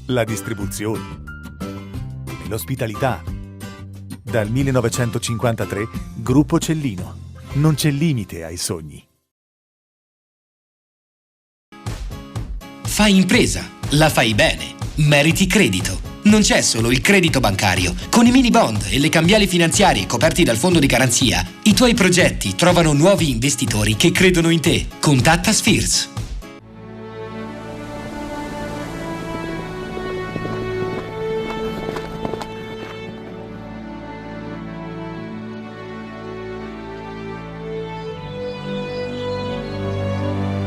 la distribuzione e l'ospitalità. Dal 1953, Gruppo Cellino. Non c'è limite ai sogni. Fai impresa, la fai bene, meriti credito. Non c'è solo il credito bancario. Con i mini bond e le cambiali finanziarie coperti dal fondo di garanzia, i tuoi progetti trovano nuovi investitori che credono in te. Contatta Spheres.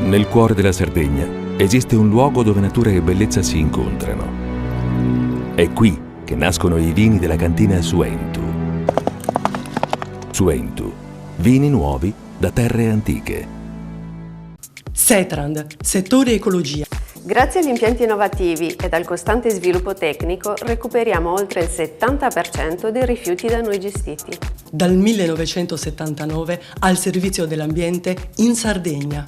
Nel cuore della Sardegna esiste un luogo dove natura e bellezza si incontrano. È qui che nascono i vini della cantina Suentu. Suentu, vini nuovi da terre antiche. Setrand, settore ecologia. Grazie agli impianti innovativi ed al costante sviluppo tecnico recuperiamo oltre il 70% dei rifiuti da noi gestiti. Dal 1979 al servizio dell'ambiente in Sardegna.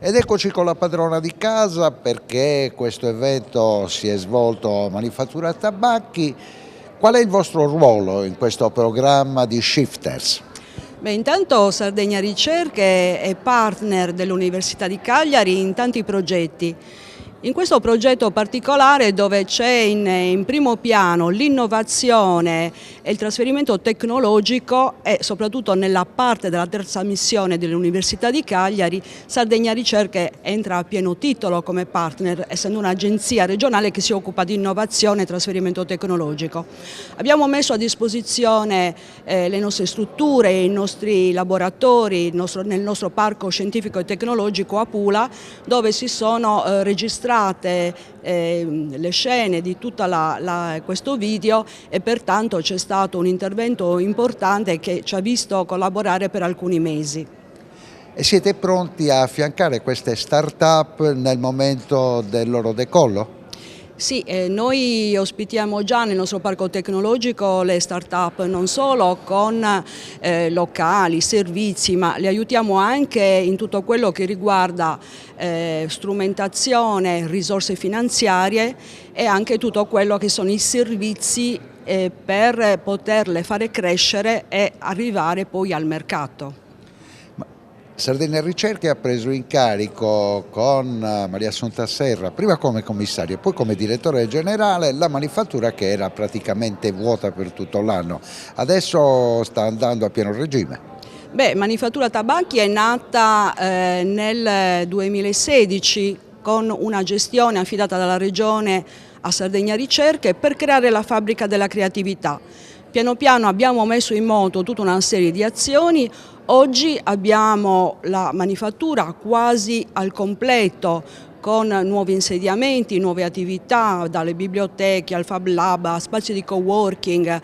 Ed eccoci con la padrona di casa, perché questo evento si è svolto a Manifattura Tabacchi. Qual è il vostro ruolo in questo programma di Shifters? Beh, intanto Sardegna Ricerche è partner dell'Università di Cagliari in tanti progetti. In questo progetto particolare, dove c'è in primo piano l'innovazione e il trasferimento tecnologico, e soprattutto nella parte della terza missione dell'Università di Cagliari, Sardegna Ricerche entra a pieno titolo come partner, essendo un'agenzia regionale che si occupa di innovazione e trasferimento tecnologico. Abbiamo messo a disposizione le nostre strutture, i nostri laboratori nel nostro parco scientifico e tecnologico a Pula, dove si sono registrate le scene di tutto questo video, e pertanto c'è stato un intervento importante che ci ha visto collaborare per alcuni mesi. E siete pronti a affiancare queste start-up nel momento del loro decollo? Sì, noi ospitiamo già nel nostro parco tecnologico le start-up non solo con locali, servizi, ma le aiutiamo anche in tutto quello che riguarda strumentazione, risorse finanziarie e anche tutto quello che sono i servizi per poterle fare crescere e arrivare poi al mercato. Sardegna Ricerche ha preso in carico con Maria Assunta Serra, prima come commissario e poi come direttore generale, la manifattura che era praticamente vuota per tutto l'anno. Adesso sta andando a pieno regime. Beh, Manifattura Tabacchi è nata nel 2016 con una gestione affidata dalla Regione a Sardegna Ricerche per creare la fabbrica della creatività. Piano piano abbiamo messo in moto tutta una serie di azioni. Oggi abbiamo la manifattura quasi al completo, con nuovi insediamenti, nuove attività, dalle biblioteche al Fab Lab, a spazi di coworking,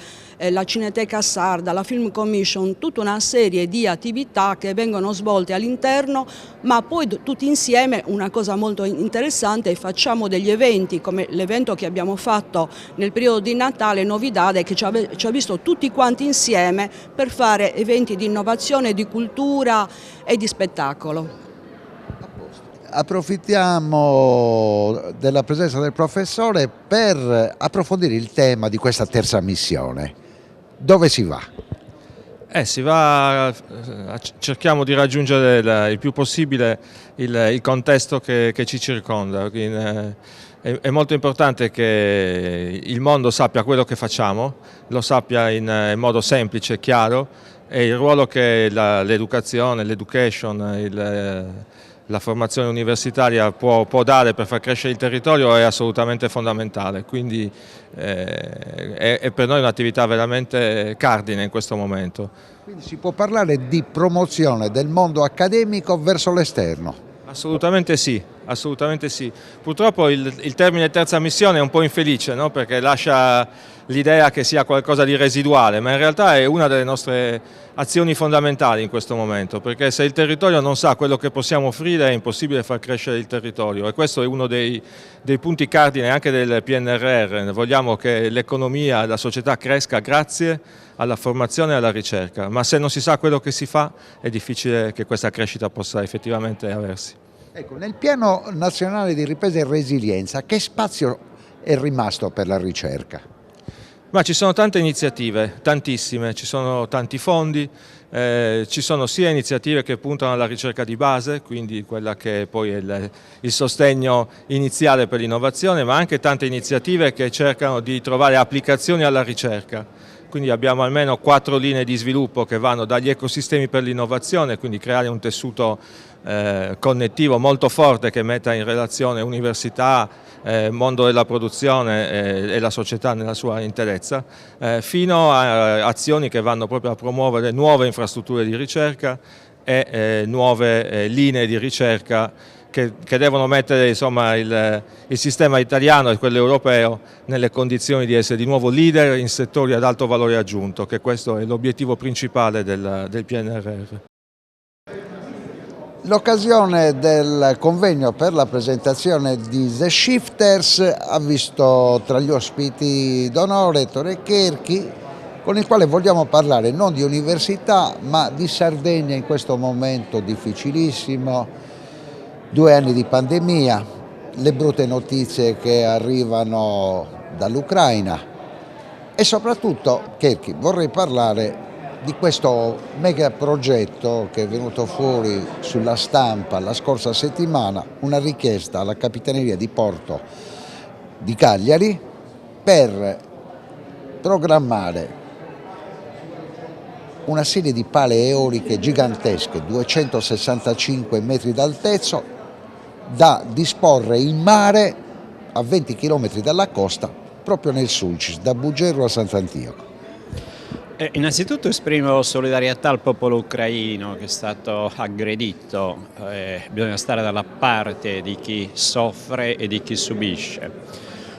la Cineteca Sarda, la Film Commission, tutta una serie di attività che vengono svolte all'interno, ma poi tutti insieme una cosa molto interessante, facciamo degli eventi come l'evento che abbiamo fatto nel periodo di Natale, Novidade, che ci ha visto tutti quanti insieme per fare eventi di innovazione, di cultura e di spettacolo. Approfittiamo della presenza del professore per approfondire il tema di questa terza missione. Dove si va? Si va, cerchiamo di raggiungere il più possibile il contesto che ci circonda. È molto importante che il mondo sappia quello che facciamo, lo sappia in modo semplice e chiaro, e il ruolo che l'educazione, la formazione universitaria può dare per far crescere il territorio è assolutamente fondamentale, quindi è per noi un'attività veramente cardine in questo momento. Quindi si può parlare di promozione del mondo accademico verso l'esterno? Assolutamente sì, assolutamente sì. Purtroppo il termine terza missione è un po' infelice, no? Perché lascia l'idea che sia qualcosa di residuale, ma in realtà è una delle nostre azioni fondamentali in questo momento, perché se il territorio non sa quello che possiamo offrire è impossibile far crescere il territorio, e questo è uno dei punti cardine anche del PNRR. Vogliamo che l'economia e la società cresca grazie alla formazione e alla ricerca, ma se non si sa quello che si fa è difficile che questa crescita possa effettivamente aversi. Ecco, nel piano nazionale di ripresa e resilienza che spazio è rimasto per la ricerca? Ma ci sono tante iniziative, tantissime, ci sono tanti fondi, ci sono sia iniziative che puntano alla ricerca di base, quindi quella che poi è il sostegno iniziale per l'innovazione, ma anche tante iniziative che cercano di trovare applicazioni alla ricerca. Quindi abbiamo almeno 4 linee di sviluppo che vanno dagli ecosistemi per l'innovazione, quindi creare un tessuto connettivo molto forte che metta in relazione università, mondo della produzione e la società nella sua interezza, fino a azioni che vanno proprio a promuovere nuove infrastrutture di ricerca e nuove linee di ricerca che devono mettere, insomma, il sistema italiano e quello europeo nelle condizioni di essere di nuovo leader in settori ad alto valore aggiunto, che questo è l'obiettivo principale del PNRR. L'occasione del convegno per la presentazione di The Shifters ha visto tra gli ospiti d'onore Ettore Cherchi, con il quale vogliamo parlare non di università ma di Sardegna in questo momento difficilissimo, 2 anni di pandemia, le brutte notizie che arrivano dall'Ucraina e soprattutto, Cherchi, vorrei parlare di questo mega progetto che è venuto fuori sulla stampa la scorsa settimana, una richiesta alla Capitaneria di Porto di Cagliari per programmare una serie di pale eoliche gigantesche, 265 metri d'altezza, da disporre in mare a 20 km dalla costa, proprio nel Sulcis, da Bugerro a Sant'Antioco. Innanzitutto esprimo solidarietà al popolo ucraino che è stato aggredito, bisogna stare dalla parte di chi soffre e di chi subisce.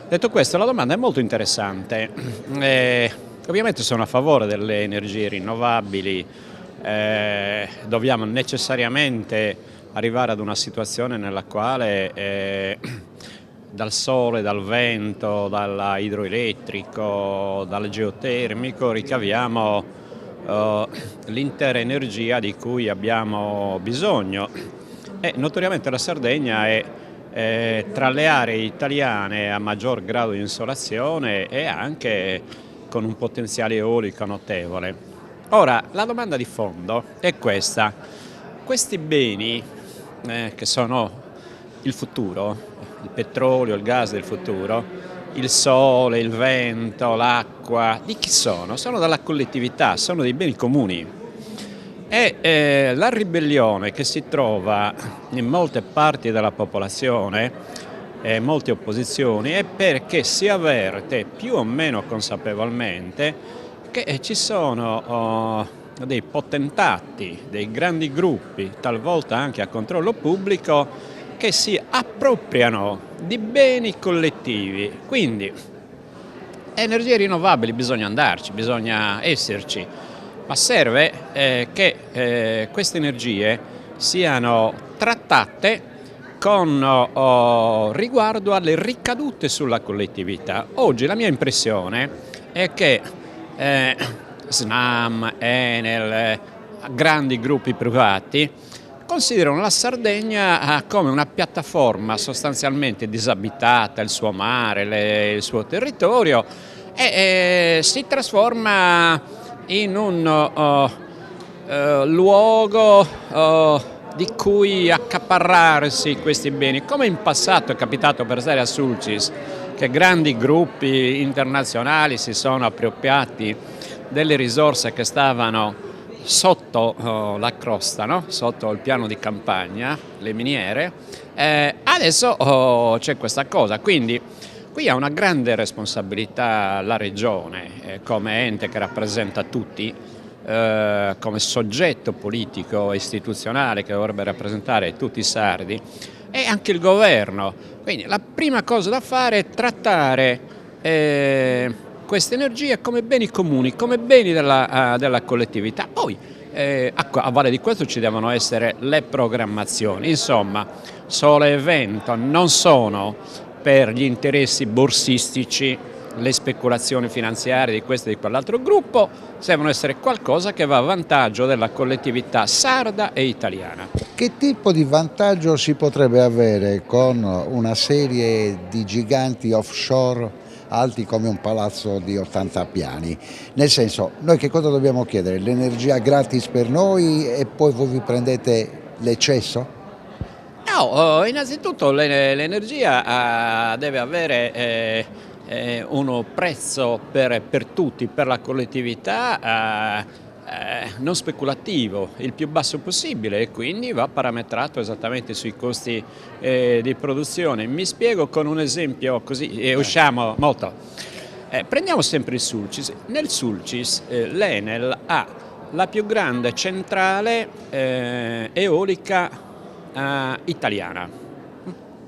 Detto questo, la domanda è molto interessante. Ovviamente sono a favore delle energie rinnovabili, dobbiamo necessariamente arrivare ad una situazione nella quale dal sole, dal vento, dall'idroelettrico, dal geotermico ricaviamo l'intera energia di cui abbiamo bisogno. E notoriamente la Sardegna è tra le aree italiane a maggior grado di insolazione e anche con un potenziale eolico notevole. Ora, la domanda di fondo è questa: questi beni che sono il futuro, il petrolio, il gas del futuro, il sole, il vento, l'acqua, di chi sono? Sono della collettività, sono dei beni comuni. E la ribellione che si trova in molte parti della popolazione, molte opposizioni, è perché si avverte più o meno consapevolmente che ci sono dei potentati, dei grandi gruppi, talvolta anche a controllo pubblico, che si appropriano di beni collettivi. Quindi energie rinnovabili bisogna andarci, bisogna esserci, ma serve che queste energie siano trattate con riguardo alle ricadute sulla collettività. Oggi la mia impressione è che Snam, Enel, grandi gruppi privati considerano la Sardegna come una piattaforma sostanzialmente disabitata, il suo mare, il suo territorio, e si trasforma in un luogo di cui accaparrarsi questi beni, come in passato è capitato per esempio a Sulcis, che grandi gruppi internazionali si sono appropriati delle risorse che stavano sotto la crosta, no? Sotto il piano di campagna, le miniere. Adesso c'è questa cosa, quindi qui ha una grande responsabilità la Regione come ente che rappresenta tutti, come soggetto politico e istituzionale che dovrebbe rappresentare tutti i sardi, e anche il governo. Quindi la prima cosa da fare è trattare queste energie come beni comuni, come beni della collettività. Poi a valle di questo ci devono essere le programmazioni. Insomma, sole e vento non sono per gli interessi borsistici, le speculazioni finanziarie di questo e di quell'altro gruppo, devono essere qualcosa che va a vantaggio della collettività sarda e italiana. Che tipo di vantaggio si potrebbe avere con una serie di giganti offshore alti come un palazzo di 80 piani? Nel senso, noi che cosa dobbiamo chiedere? L'energia gratis per noi e poi voi vi prendete l'eccesso? No, innanzitutto l'energia deve avere uno prezzo per tutti, per la collettività, non speculativo, il più basso possibile, e quindi va parametrato esattamente sui costi di produzione. Mi spiego con un esempio così usciamo molto. Prendiamo sempre il Sulcis. Nel Sulcis l'Enel ha la più grande centrale eolica italiana,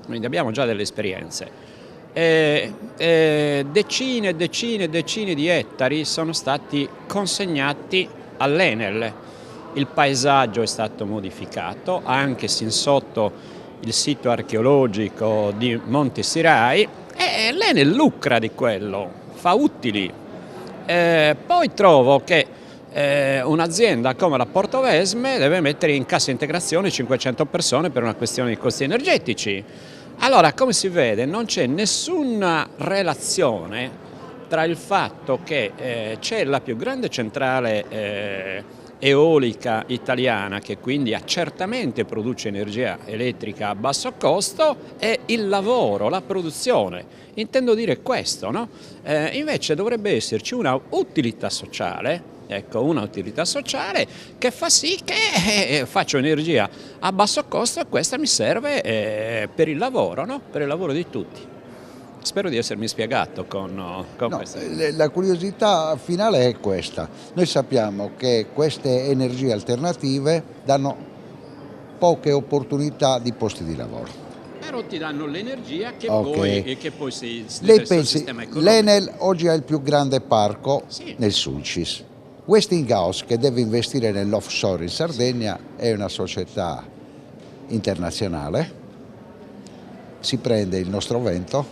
quindi abbiamo già delle esperienze. Decine e decine e decine di ettari sono stati consegnati all'Enel. Il paesaggio è stato modificato, anche sin sotto il sito archeologico di Monte Sirai, e l'Enel lucra di quello, fa utili. Poi trovo che un'azienda come la Portovesme deve mettere in cassa integrazione 500 persone per una questione di costi energetici. Allora, come si vede, non c'è nessuna relazione tra il fatto che c'è la più grande centrale eolica italiana, che quindi certamente produce energia elettrica a basso costo, e il lavoro, la produzione. Intendo dire questo, no? Invece dovrebbe esserci una utilità sociale. Ecco, una utilità sociale che fa sì che faccio energia a basso costo e questa mi serve per il lavoro, no? Per il lavoro di tutti. Spero di essermi spiegato con questo. La curiosità finale è questa. Noi sappiamo che queste energie alternative danno poche opportunità di posti di lavoro. Però ti danno l'energia che poi si Lei pensi, l'Enel oggi ha il più grande parco nel Sulcis. Westinghouse, che deve investire nell'offshore in Sardegna, è una società internazionale, si prende il nostro vento,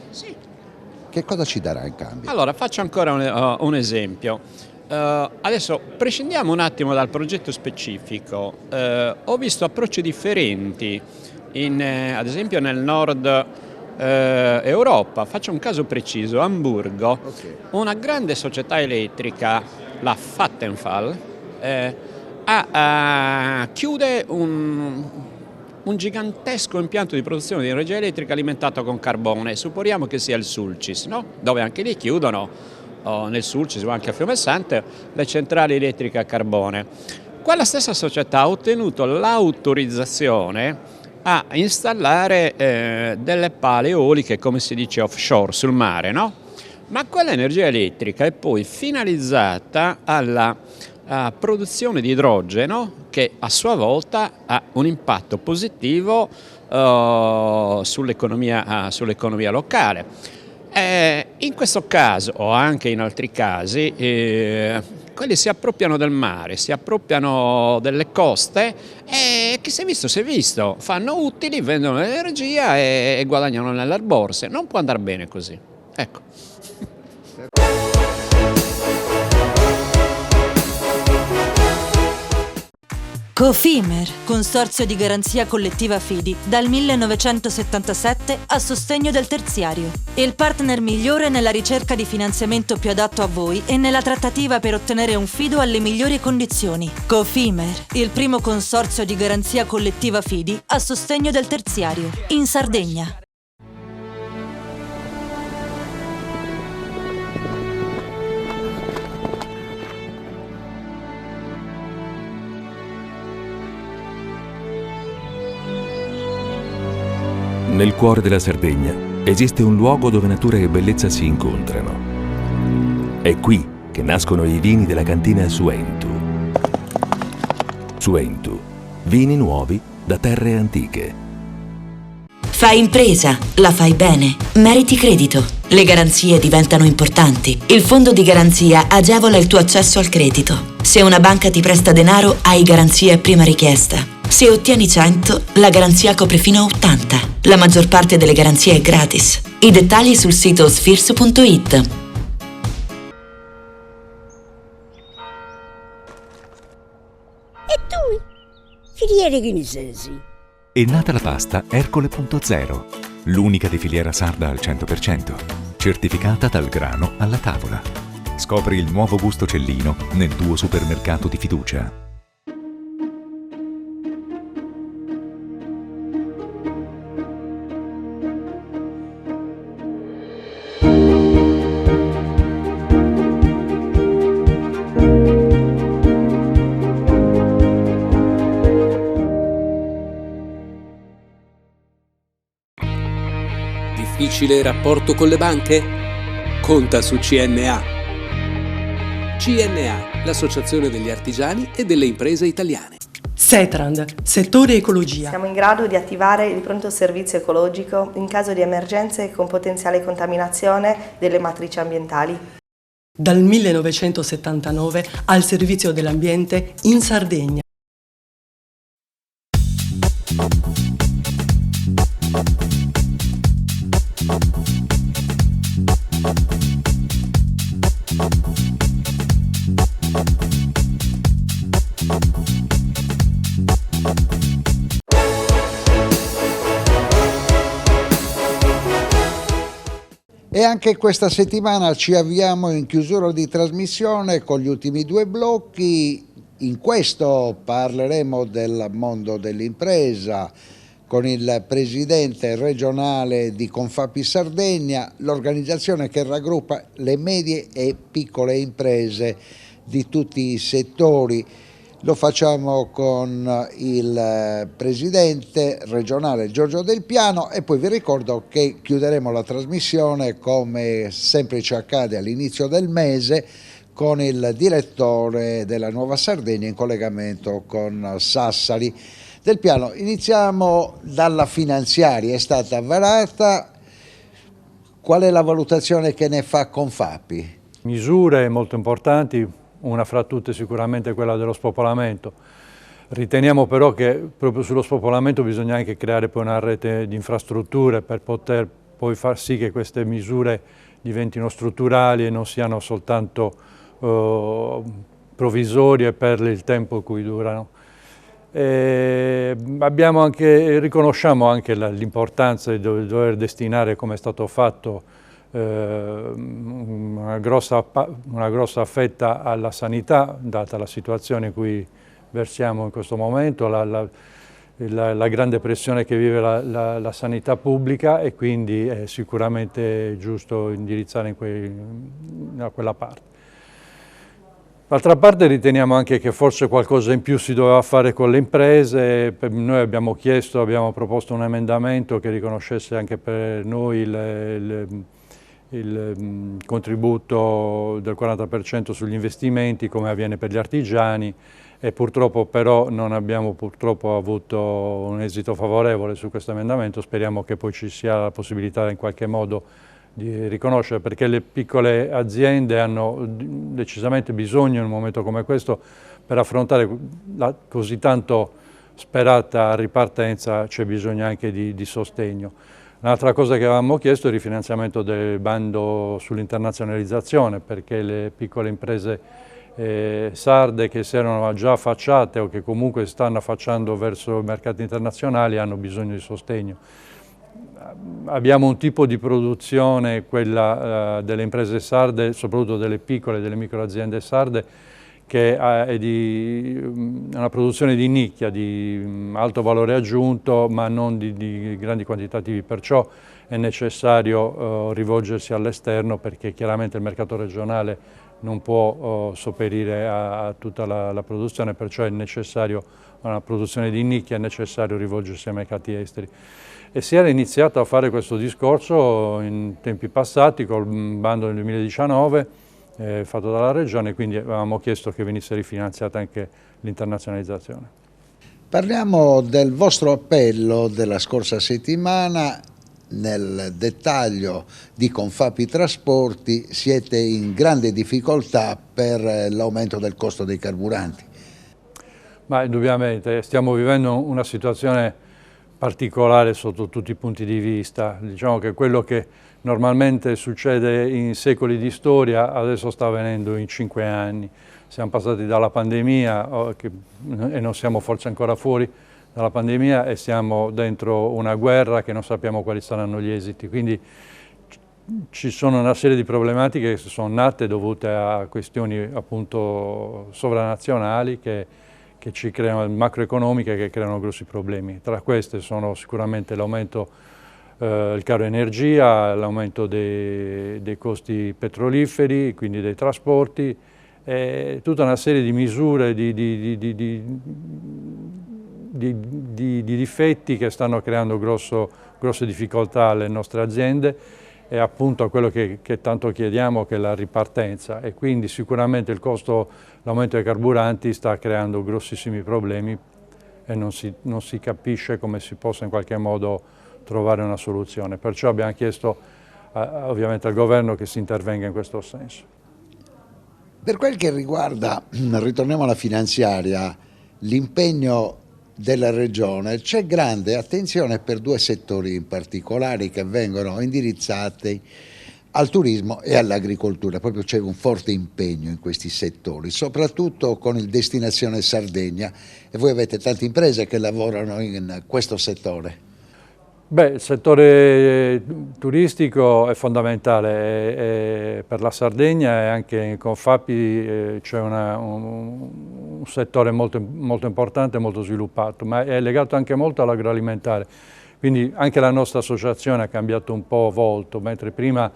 che cosa ci darà in cambio? Allora, faccio ancora un esempio. Adesso prescindiamo un attimo dal progetto specifico. Ho visto approcci differenti, ad esempio nel nord Europa. Faccio un caso preciso: Amburgo, una grande società elettrica, la Vattenfall, chiude un gigantesco impianto di produzione di energia elettrica alimentato con carbone. Supponiamo che sia il Sulcis, no? Dove anche lì chiudono, nel Sulcis o anche a Fiumessante, le centrali elettriche a carbone. Quella stessa società ha ottenuto l'autorizzazione a installare delle pale eoliche, come si dice offshore, sul mare, no? Ma quell'energia elettrica è poi finalizzata alla produzione di idrogeno, che a sua volta ha un impatto positivo sull'economia locale. In questo caso, o anche in altri casi, quelli si appropriano del mare, si appropriano delle coste e chi si è visto, fanno utili, vendono l'energia e guadagnano nelle borse. Non può andare bene così. Ecco. Cofimer, Consorzio di Garanzia Collettiva Fidi, dal 1977 a sostegno del terziario. Il partner migliore nella ricerca di finanziamento più adatto a voi e nella trattativa per ottenere un fido alle migliori condizioni. Cofimer, il primo consorzio di garanzia collettiva Fidi a sostegno del terziario, in Sardegna. Nel cuore della Sardegna esiste un luogo dove natura e bellezza si incontrano. È qui che nascono i vini della cantina Suentu. Suentu, vini nuovi da terre antiche. Fai impresa, la fai bene, meriti credito. Le garanzie diventano importanti. Il fondo di garanzia agevola il tuo accesso al credito. Se una banca ti presta denaro, hai garanzia a prima richiesta. Se ottieni 100, la garanzia copre fino a 80. La maggior parte delle garanzie è gratis. I dettagli sul sito sfirso.it. E tu? Filiere Ghinisesi. È nata la pasta Ercole.0, l'unica di filiera sarda al 100%, certificata dal grano alla tavola. Scopri il nuovo gusto Cellino nel tuo supermercato di fiducia. Difficile rapporto con le banche? Conta su CNA. CNA, l'associazione degli artigiani e delle imprese italiane. Setrand, settore ecologia. Siamo in grado di attivare il pronto servizio ecologico in caso di emergenze con potenziale contaminazione delle matrici ambientali. Dal 1979 al servizio dell'ambiente in Sardegna. E anche questa settimana ci avviamo in chiusura di trasmissione con gli ultimi due blocchi. In questo parleremo del mondo dell'impresa con il presidente regionale di Confapi Sardegna, l'organizzazione che raggruppa le medie e piccole imprese di tutti i settori. Lo facciamo con il presidente regionale Giorgio Del Piano e poi vi ricordo che chiuderemo la trasmissione, come sempre ci accade all'inizio del mese, con il direttore della Nuova Sardegna in collegamento con Sassari. Del Piano, iniziamo dalla finanziaria, è stata varata, qual è la valutazione che ne fa Confapi? Misure molto importanti. Una fra tutte sicuramente quella dello spopolamento. Riteniamo però che proprio sullo spopolamento bisogna anche creare poi una rete di infrastrutture per poter poi far sì che queste misure diventino strutturali e non siano soltanto provvisorie per il tempo in cui durano. Riconosciamo anche l'importanza di dover destinare, come è stato fatto, una grossa fetta alla sanità, data la situazione in cui versiamo in questo momento, la grande pressione che vive la sanità pubblica, e quindi è sicuramente giusto indirizzare a quella parte. D'altra parte riteniamo anche che forse qualcosa in più si doveva fare con le imprese. Noi abbiamo proposto un emendamento che riconoscesse anche per noi il contributo del 40% sugli investimenti, come avviene per gli artigiani, e purtroppo però non abbiamo avuto un esito favorevole su questo emendamento. Speriamo che poi ci sia la possibilità in qualche modo di riconoscere, perché le piccole aziende hanno decisamente bisogno in un momento come questo per affrontare la così tanto sperata ripartenza, c'è bisogno anche di sostegno. Un'altra cosa che avevamo chiesto è il rifinanziamento del bando sull'internazionalizzazione, perché le piccole imprese sarde che si erano già affacciate o che comunque stanno affacciando verso i mercati internazionali hanno bisogno di sostegno. Abbiamo un tipo di produzione, quella delle imprese sarde, soprattutto delle piccole, delle microaziende sarde, che è una produzione di nicchia, di alto valore aggiunto, ma non di grandi quantitativi, perciò è necessario rivolgersi all'esterno, perché chiaramente il mercato regionale non può sopperire a tutta la produzione, perciò è necessario una produzione di nicchia, è necessario rivolgersi ai mercati esteri. E si era iniziato a fare questo discorso in tempi passati col bando del 2019 fatto dalla Regione, quindi avevamo chiesto che venisse rifinanziata anche l'internazionalizzazione. Parliamo del vostro appello della scorsa settimana. Nel dettaglio di Confapi Trasporti siete in grande difficoltà per l'aumento del costo dei carburanti. Ma indubbiamente stiamo vivendo una situazione particolare sotto tutti i punti di vista. Diciamo che quello che normalmente succede in secoli di storia adesso sta avvenendo in 5 anni. Siamo passati dalla pandemia e non siamo forse ancora fuori dalla pandemia e siamo dentro una guerra che non sappiamo quali saranno gli esiti. Quindi ci sono una serie di problematiche che sono nate dovute a questioni appunto sovranazionali che ci creano, macroeconomiche, che creano grossi problemi. Tra queste sono sicuramente l'aumento, il caro energia, l'aumento dei costi petroliferi, quindi dei trasporti, e tutta una serie di misure, di difetti che stanno creando grosse difficoltà alle nostre aziende e appunto a quello che tanto chiediamo, che è la ripartenza, e quindi sicuramente l'aumento dei carburanti sta creando grossissimi problemi e non si capisce come si possa in qualche modo trovare una soluzione. Perciò abbiamo chiesto ovviamente al governo che si intervenga in questo senso. Per quel che riguarda, ritorniamo alla finanziaria, l'impegno della Regione, c'è grande attenzione per 2 settori in particolare che vengono indirizzati al turismo e all'agricoltura. Proprio c'è un forte impegno in questi settori, soprattutto con il Destinazione Sardegna, e voi avete tante imprese che lavorano in questo settore. Beh, il settore turistico è fondamentale per la Sardegna, e anche in Confapi c'è un settore molto importante, molto sviluppato, ma è legato anche molto all'agroalimentare. Quindi anche la nostra associazione ha cambiato un po' volto, mentre prima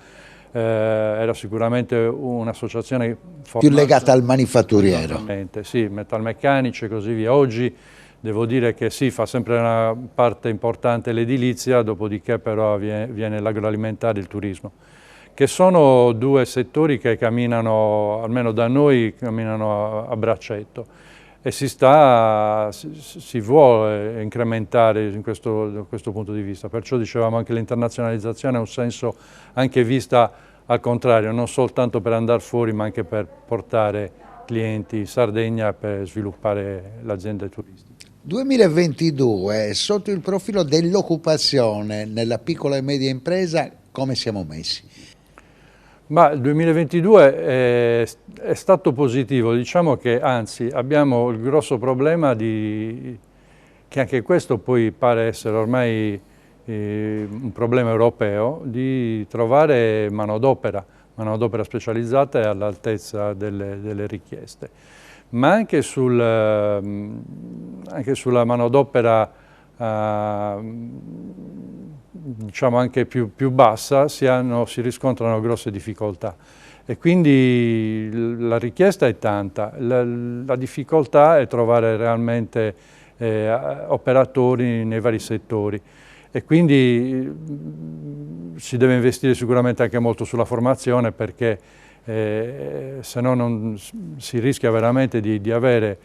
era sicuramente un'associazione più legata al manifatturiero. Sì, metalmeccanici e così via. Oggi devo dire che sì, fa sempre una parte importante l'edilizia, dopodiché però viene l'agroalimentare e il turismo, che sono 2 settori che camminano, almeno da noi, camminano a braccetto, e si vuole incrementare da questo punto di vista. Perciò dicevamo anche l'internazionalizzazione ha un senso anche vista al contrario, non soltanto per andare fuori, ma anche per portare clienti in Sardegna per sviluppare l'azienda turistica. 2022, sotto il profilo dell'occupazione nella piccola e media impresa, come siamo messi? Ma il 2022 è stato positivo, diciamo che anzi abbiamo il grosso problema che anche questo poi pare essere ormai un problema europeo, di trovare manodopera specializzata e all'altezza delle richieste. Ma anche sulla manodopera diciamo anche più bassa si riscontrano grosse difficoltà, e quindi la richiesta è tanta, la difficoltà è trovare realmente operatori nei vari settori, e quindi si deve investire sicuramente anche molto sulla formazione, perché se no si rischia veramente di avere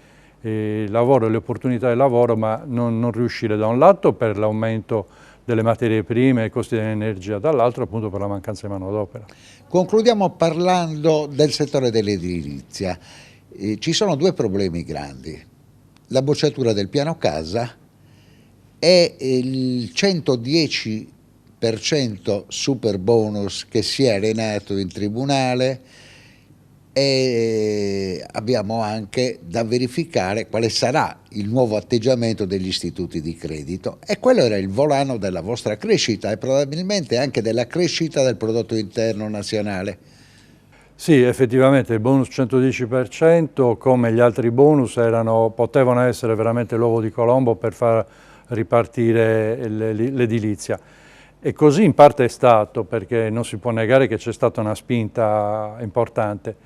il lavoro e le opportunità del lavoro, ma non riuscire da un lato per l'aumento delle materie prime e i costi dell'energia, dall'altro appunto per la mancanza di manodopera. Concludiamo parlando del settore dell'edilizia. Ci sono due problemi grandi: la bocciatura del piano casa e il 110% super bonus che si è arenato in tribunale, e abbiamo anche da verificare quale sarà il nuovo atteggiamento degli istituti di credito, e quello era il volano della vostra crescita e probabilmente anche della crescita del prodotto interno nazionale. Sì, effettivamente il bonus 110%, come gli altri bonus, potevano essere veramente l'uovo di Colombo per far ripartire l'edilizia. E così in parte è stato, perché non si può negare che c'è stata una spinta importante.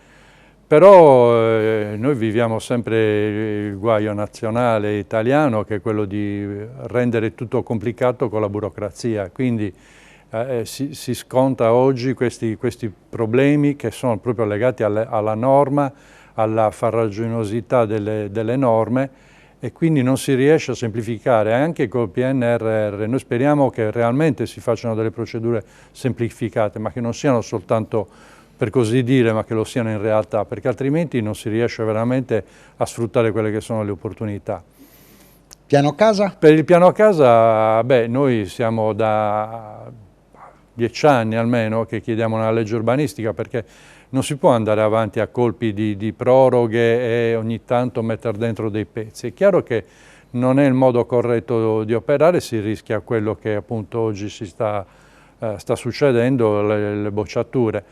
Però noi viviamo sempre il guaio nazionale italiano, che è quello di rendere tutto complicato con la burocrazia. Quindi si sconta oggi questi problemi che sono proprio legati alla norma, alla farraginosità delle norme, e quindi non si riesce a semplificare anche col PNRR. Noi speriamo che realmente si facciano delle procedure semplificate, ma che non siano soltanto per così dire, ma che lo siano in realtà, perché altrimenti non si riesce veramente a sfruttare quelle che sono le opportunità. Piano casa? Per il piano casa, noi siamo da 10 anni almeno che chiediamo una legge urbanistica, perché non si può andare avanti a colpi di proroghe e ogni tanto mettere dentro dei pezzi. È chiaro che non è il modo corretto di operare, si rischia quello che appunto oggi sta succedendo, le bocciature.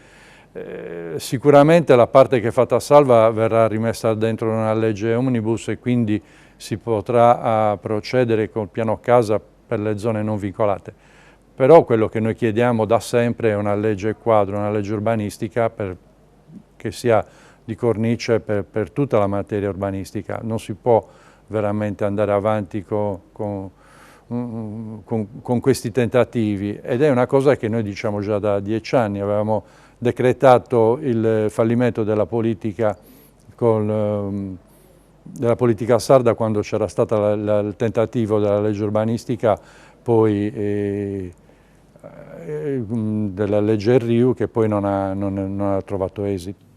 Sicuramente la parte che è fatta salva verrà rimessa dentro una legge omnibus, e quindi si potrà procedere col piano casa per le zone non vincolate. Però quello che noi chiediamo da sempre è una legge quadro, una legge urbanistica che sia di cornice per tutta la materia urbanistica. Non si può veramente andare avanti con questi tentativi, ed è una cosa che noi diciamo già da 10 anni. Avevamo decretato il fallimento della politica sarda quando c'era stato il tentativo della legge urbanistica, poi della legge RIU, che poi non ha trovato esito.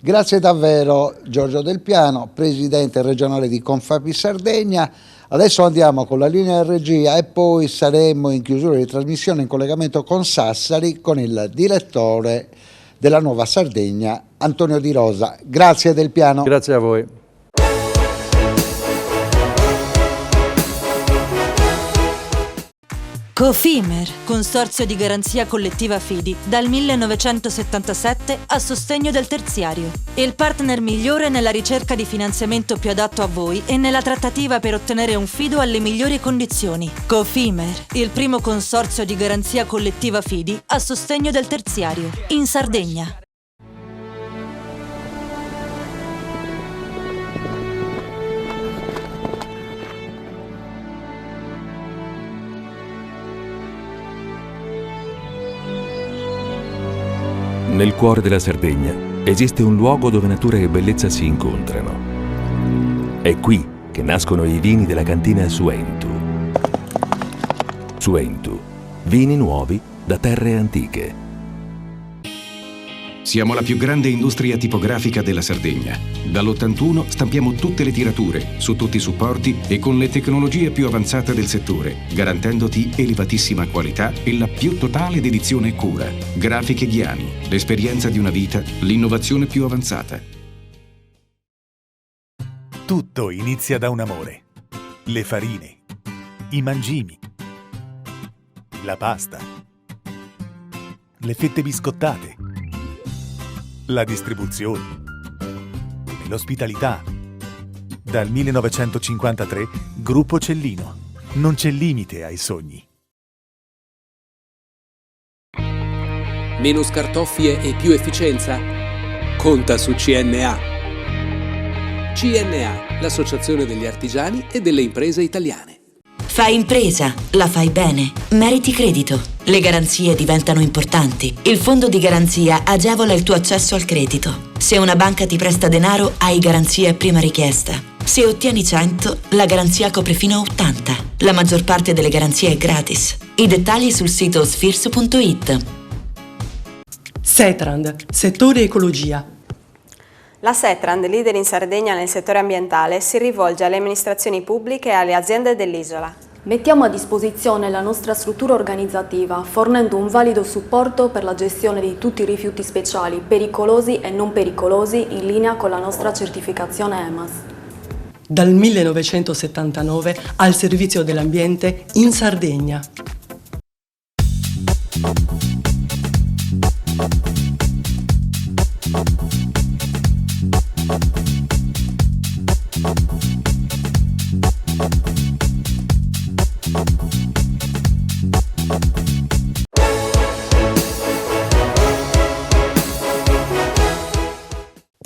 Grazie davvero Giorgio Del Piano, presidente regionale di Confapi Sardegna. Adesso andiamo con la linea regia e poi saremo in chiusura di trasmissione in collegamento con Sassari con il direttore della Nuova Sardegna, Antonio Di Rosa. Grazie Del Piano. Grazie a voi. Cofimer, consorzio di garanzia collettiva Fidi, dal 1977 a sostegno del terziario. Il partner migliore nella ricerca di finanziamento più adatto a voi e nella trattativa per ottenere un fido alle migliori condizioni. Cofimer, il primo consorzio di garanzia collettiva Fidi a sostegno del terziario, in Sardegna. Nel cuore della Sardegna esiste un luogo dove natura e bellezza si incontrano. È qui che nascono i vini della cantina Suentu. Suentu, vini nuovi da terre antiche. Siamo la più grande industria tipografica della Sardegna. Dall'81 stampiamo tutte le tirature, su tutti i supporti e con le tecnologie più avanzate del settore, garantendoti elevatissima qualità e la più totale dedizione e cura. Grafiche Ghiani, l'esperienza di una vita, l'innovazione più avanzata. Tutto inizia da un amore. Le farine, i mangimi, la pasta, le fette biscottate, la distribuzione e l'ospitalità. Dal 1953, Gruppo Cellino. Non c'è limite ai sogni. Meno scartoffie e più efficienza? Conta su CNA. CNA, l'associazione degli artigiani e delle imprese italiane. Fai impresa, la fai bene, meriti credito. Le garanzie diventano importanti. Il fondo di garanzia agevola il tuo accesso al credito. Se una banca ti presta denaro, hai garanzia a prima richiesta. Se ottieni 100, la garanzia copre fino a 80. La maggior parte delle garanzie è gratis. I dettagli sul sito sfirso.it. Setrand, settore ecologia. La Setrand, leader in Sardegna nel settore ambientale, si rivolge alle amministrazioni pubbliche e alle aziende dell'isola. Mettiamo a disposizione la nostra struttura organizzativa, fornendo un valido supporto per la gestione di tutti i rifiuti speciali, pericolosi e non pericolosi, in linea con la nostra certificazione EMAS. Dal 1979 al servizio dell'ambiente in Sardegna.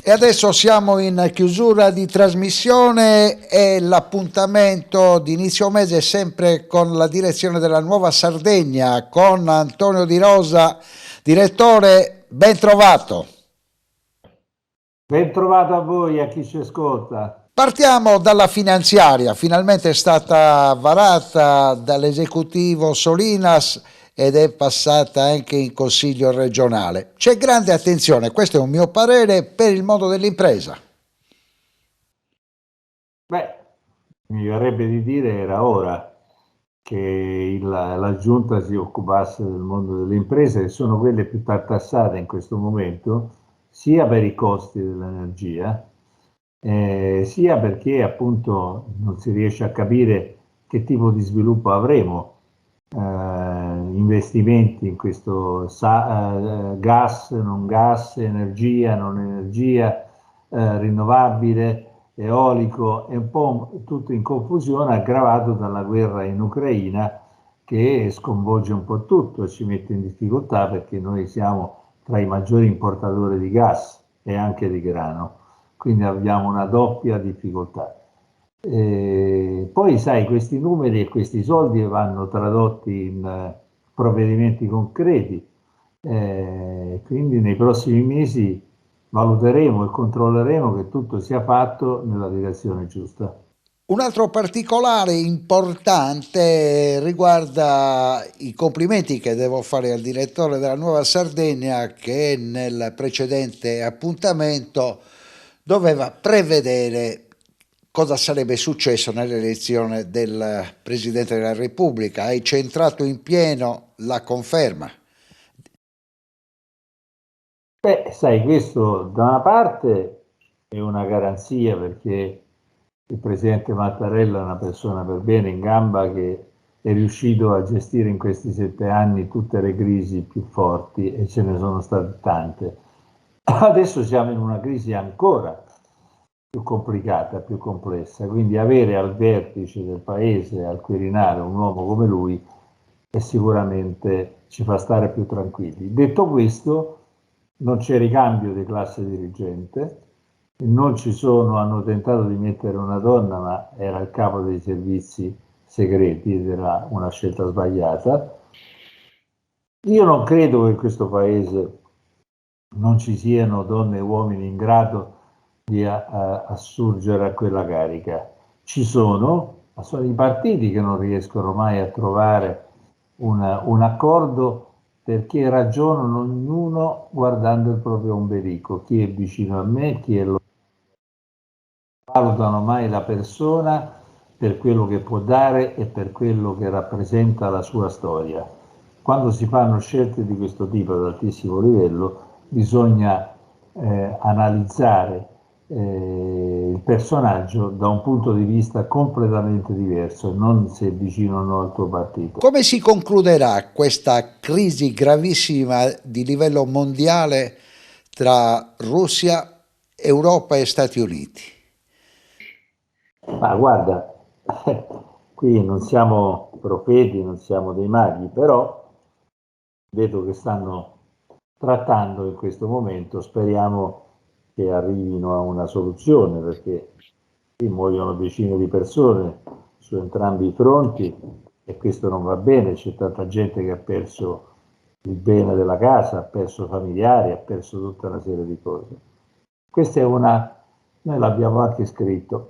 E adesso siamo in chiusura di trasmissione e l'appuntamento di inizio mese è sempre con la direzione della Nuova Sardegna, con Antonio Di Rosa, direttore, ben trovato. Ben trovato a voi, a chi ci ascolta. Partiamo dalla finanziaria, finalmente è stata varata dall'esecutivo Solinas ed è passata anche in Consiglio regionale. C'è grande attenzione, questo è un mio parere, per il mondo dell'impresa. Beh, mi verrebbe di dire era ora che la Giunta si occupasse del mondo delle imprese, che sono quelle più tartassate in questo momento, sia per i costi dell'energia, sia perché appunto non si riesce a capire che tipo di sviluppo avremo. Investimenti in questo gas, non gas, energia, non energia, rinnovabile, eolico, è un po' tutto in confusione, aggravato dalla guerra in Ucraina che sconvolge un po' tutto e ci mette in difficoltà perché noi siamo tra i maggiori importatori di gas e anche di grano, quindi abbiamo una doppia difficoltà. Poi sai, questi numeri e questi soldi vanno tradotti in provvedimenti concreti, quindi nei prossimi mesi valuteremo e controlleremo che tutto sia fatto nella direzione giusta. Un altro particolare importante riguarda i complimenti che devo fare al direttore della Nuova Sardegna, che nel precedente appuntamento doveva prevedere cosa sarebbe successo nell'elezione del Presidente della Repubblica. Hai centrato in pieno la conferma. Beh, sai, questo da una parte è una garanzia perché il Presidente Mattarella è una persona per bene, in gamba, che è riuscito a gestire in questi 7 anni tutte le crisi più forti e ce ne sono state tante. Adesso siamo in una crisi ancora più complicata, più complessa, quindi avere al vertice del paese, al Quirinale, un uomo come lui e sicuramente ci fa stare più tranquilli. Detto questo, non c'è ricambio di classe dirigente, non ci sono, hanno tentato di mettere una donna, ma era il capo dei servizi segreti ed era una scelta sbagliata. Io non credo che in questo paese non ci siano donne e uomini in grado di assurgere a quella carica. Ci sono i partiti che non riescono mai a trovare un accordo perché ragionano ognuno guardando il proprio ombelico, chi è vicino a me, chi è lontano. Valutano mai la persona per quello che può dare e per quello che rappresenta la sua storia. Quando si fanno scelte di questo tipo ad altissimo livello bisogna analizzare il personaggio da un punto di vista completamente diverso, non se è vicino o no al tuo partito. Come si concluderà questa crisi gravissima di livello mondiale tra Russia, Europa e Stati Uniti? Ma guarda, qui non siamo profeti, non siamo dei maghi, però vedo che stanno trattando in questo momento, speriamo che arrivino a una soluzione, perché qui muoiono decine di persone su entrambi i fronti e questo non va bene, c'è tanta gente che ha perso il bene della casa, ha perso familiari, ha perso tutta una serie di cose. Questa è una noi l'abbiamo anche scritto.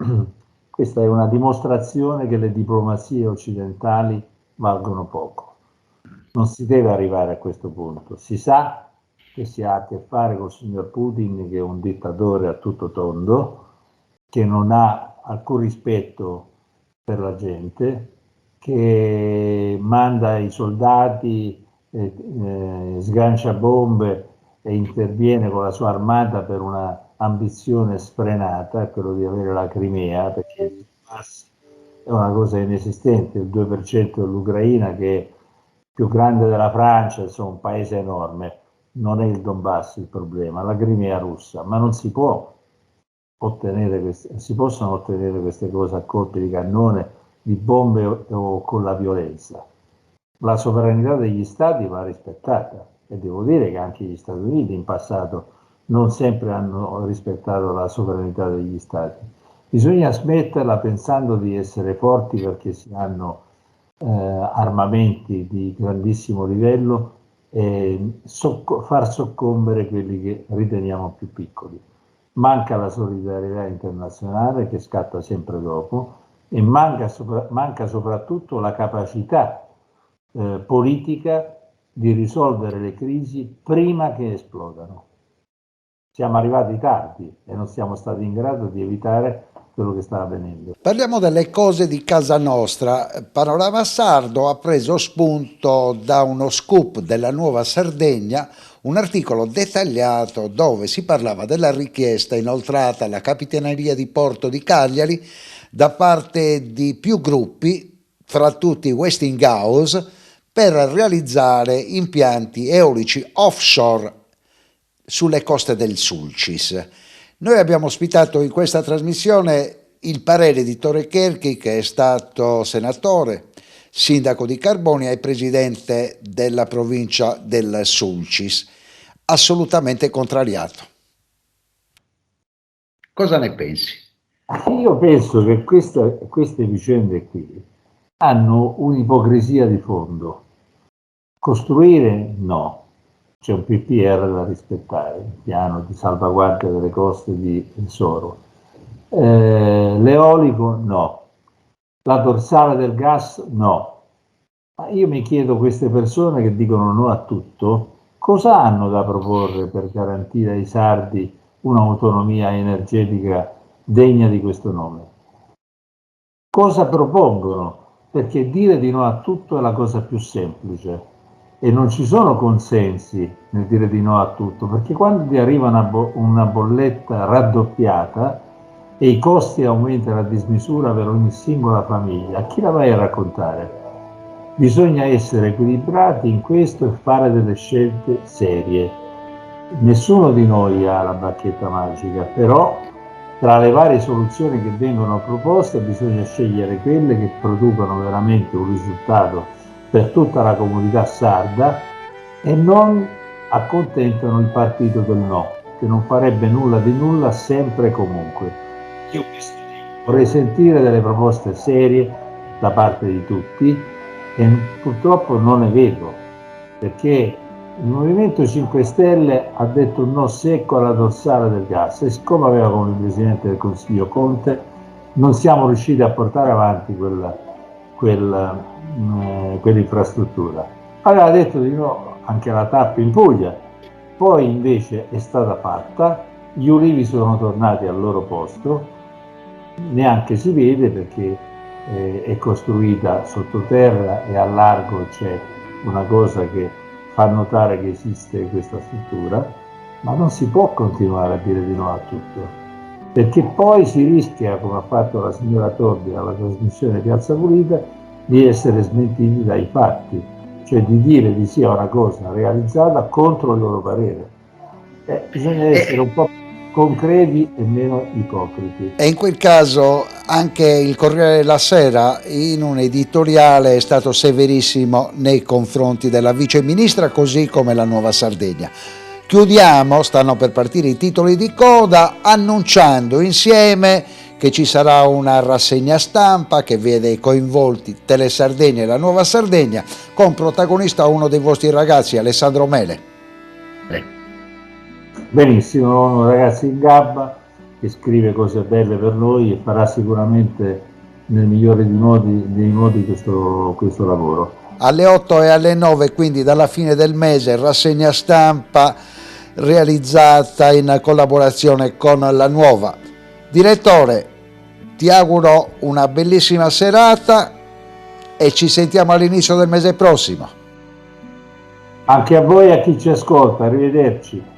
Questa è una dimostrazione che le diplomazie occidentali valgono poco. Non si deve arrivare a questo punto. Si sa che si ha a che fare col signor Putin, che è un dittatore a tutto tondo, che non ha alcun rispetto per la gente, che manda i soldati, sgancia bombe e interviene con la sua armata per una ambizione sfrenata, quello di avere la Crimea, perché il Donbass è una cosa inesistente, il 2% dell'Ucraina, che è più grande della Francia, insomma un paese enorme. Non è il Donbass il problema, la Crimea russa, ma non si può ottenere si possono ottenere queste cose a colpi di cannone, di bombe o con la violenza. La sovranità degli stati va rispettata, e devo dire che anche gli Stati Uniti in passato non sempre hanno rispettato la sovranità degli stati. Bisogna smetterla pensando di essere forti perché si hanno armamenti di grandissimo livello e far soccombere quelli che riteniamo più piccoli. Manca la solidarietà internazionale, che scatta sempre dopo, e manca soprattutto la capacità politica di risolvere le crisi prima che esplodano. Siamo arrivati tardi e non siamo stati in grado di evitare quello che sta avvenendo. Parliamo delle cose di casa nostra. Panorama Sardo ha preso spunto da uno scoop della Nuova Sardegna, un articolo dettagliato dove si parlava della richiesta inoltrata alla Capitaneria di Porto di Cagliari da parte di più gruppi, fra tutti Westinghouse, per realizzare impianti eolici offshore sulle coste del Sulcis. Noi abbiamo ospitato in questa trasmissione il parere di Tore Kerchi, che è stato senatore, sindaco di Carbonia e presidente della provincia del Sulcis, assolutamente contrariato. Cosa ne pensi? Io penso che queste vicende qui hanno un'ipocrisia di fondo. Costruire no, c'è un PPR da rispettare, il piano di salvaguardia delle coste di Soro. L'eolico no, la dorsale del gas no. Ma io mi chiedo, queste persone che dicono no a tutto, cosa hanno da proporre per garantire ai sardi un'autonomia energetica degna di questo nome? Cosa propongono? Perché dire di no a tutto è la cosa più semplice e non ci sono consensi nel dire di no a tutto, perché quando ti arriva una bolletta raddoppiata e i costi aumentano a dismisura per ogni singola famiglia, a chi la vai a raccontare? Bisogna essere equilibrati in questo e fare delle scelte serie. Nessuno di noi ha la bacchetta magica, però tra le varie soluzioni che vengono proposte bisogna scegliere quelle che producono veramente un risultato per tutta la comunità sarda e non accontentano il partito del no, che non farebbe nulla di nulla sempre e comunque. Io vorrei sentire delle proposte serie da parte di tutti e purtroppo non ne vedo, perché il Movimento 5 Stelle ha detto un no secco alla dorsale del gas e siccome aveva come Presidente del Consiglio Conte non siamo riusciti a portare avanti quell'infrastruttura. Aveva detto di no anche alla TAP in Puglia, poi invece è stata fatta, gli ulivi sono tornati al loro posto, neanche si vede perché è costruita sottoterra e a largo c'è una cosa che fa notare che esiste questa struttura, ma non si può continuare a dire di no a tutto, perché poi si rischia, come ha fatto la signora Tordi alla trasmissione Piazza Pulita, di essere smentiti dai fatti, cioè di dire di sì a una cosa realizzata contro il loro parere. Bisogna essere un po' concreti e meno ipocriti. E in quel caso anche il Corriere della Sera in un editoriale è stato severissimo nei confronti della viceministra, così come la Nuova Sardegna. Chiudiamo, stanno per partire i titoli di coda, annunciando insieme che ci sarà una rassegna stampa che vede coinvolti Telesardegna e la Nuova Sardegna, con protagonista uno dei vostri ragazzi, Alessandro Mele. Benissimo, ragazzi in gabba, che scrive cose belle per noi e farà sicuramente nel migliore dei modi questo lavoro. Alle 8 e alle 9, quindi dalla fine del mese, rassegna stampa realizzata in collaborazione con La Nuova. Direttore, ti auguro una bellissima serata e ci sentiamo all'inizio del mese prossimo. Anche a voi e a chi ci ascolta, arrivederci.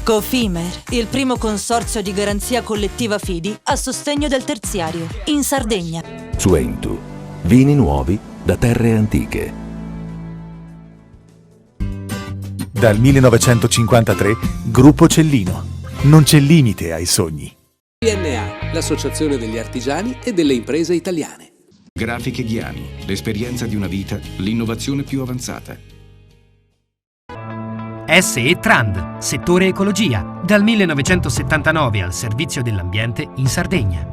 Cofimer, il primo consorzio di garanzia collettiva fidi a sostegno del terziario, in Sardegna. Suentu, vini nuovi da terre antiche. Dal 1953, Gruppo Cellino. Non c'è limite ai sogni. PNA, l'associazione degli artigiani e delle imprese italiane. Grafiche Ghiani, l'esperienza di una vita, l'innovazione più avanzata. SE Trand, settore ecologia, dal 1979 al servizio dell'ambiente in Sardegna.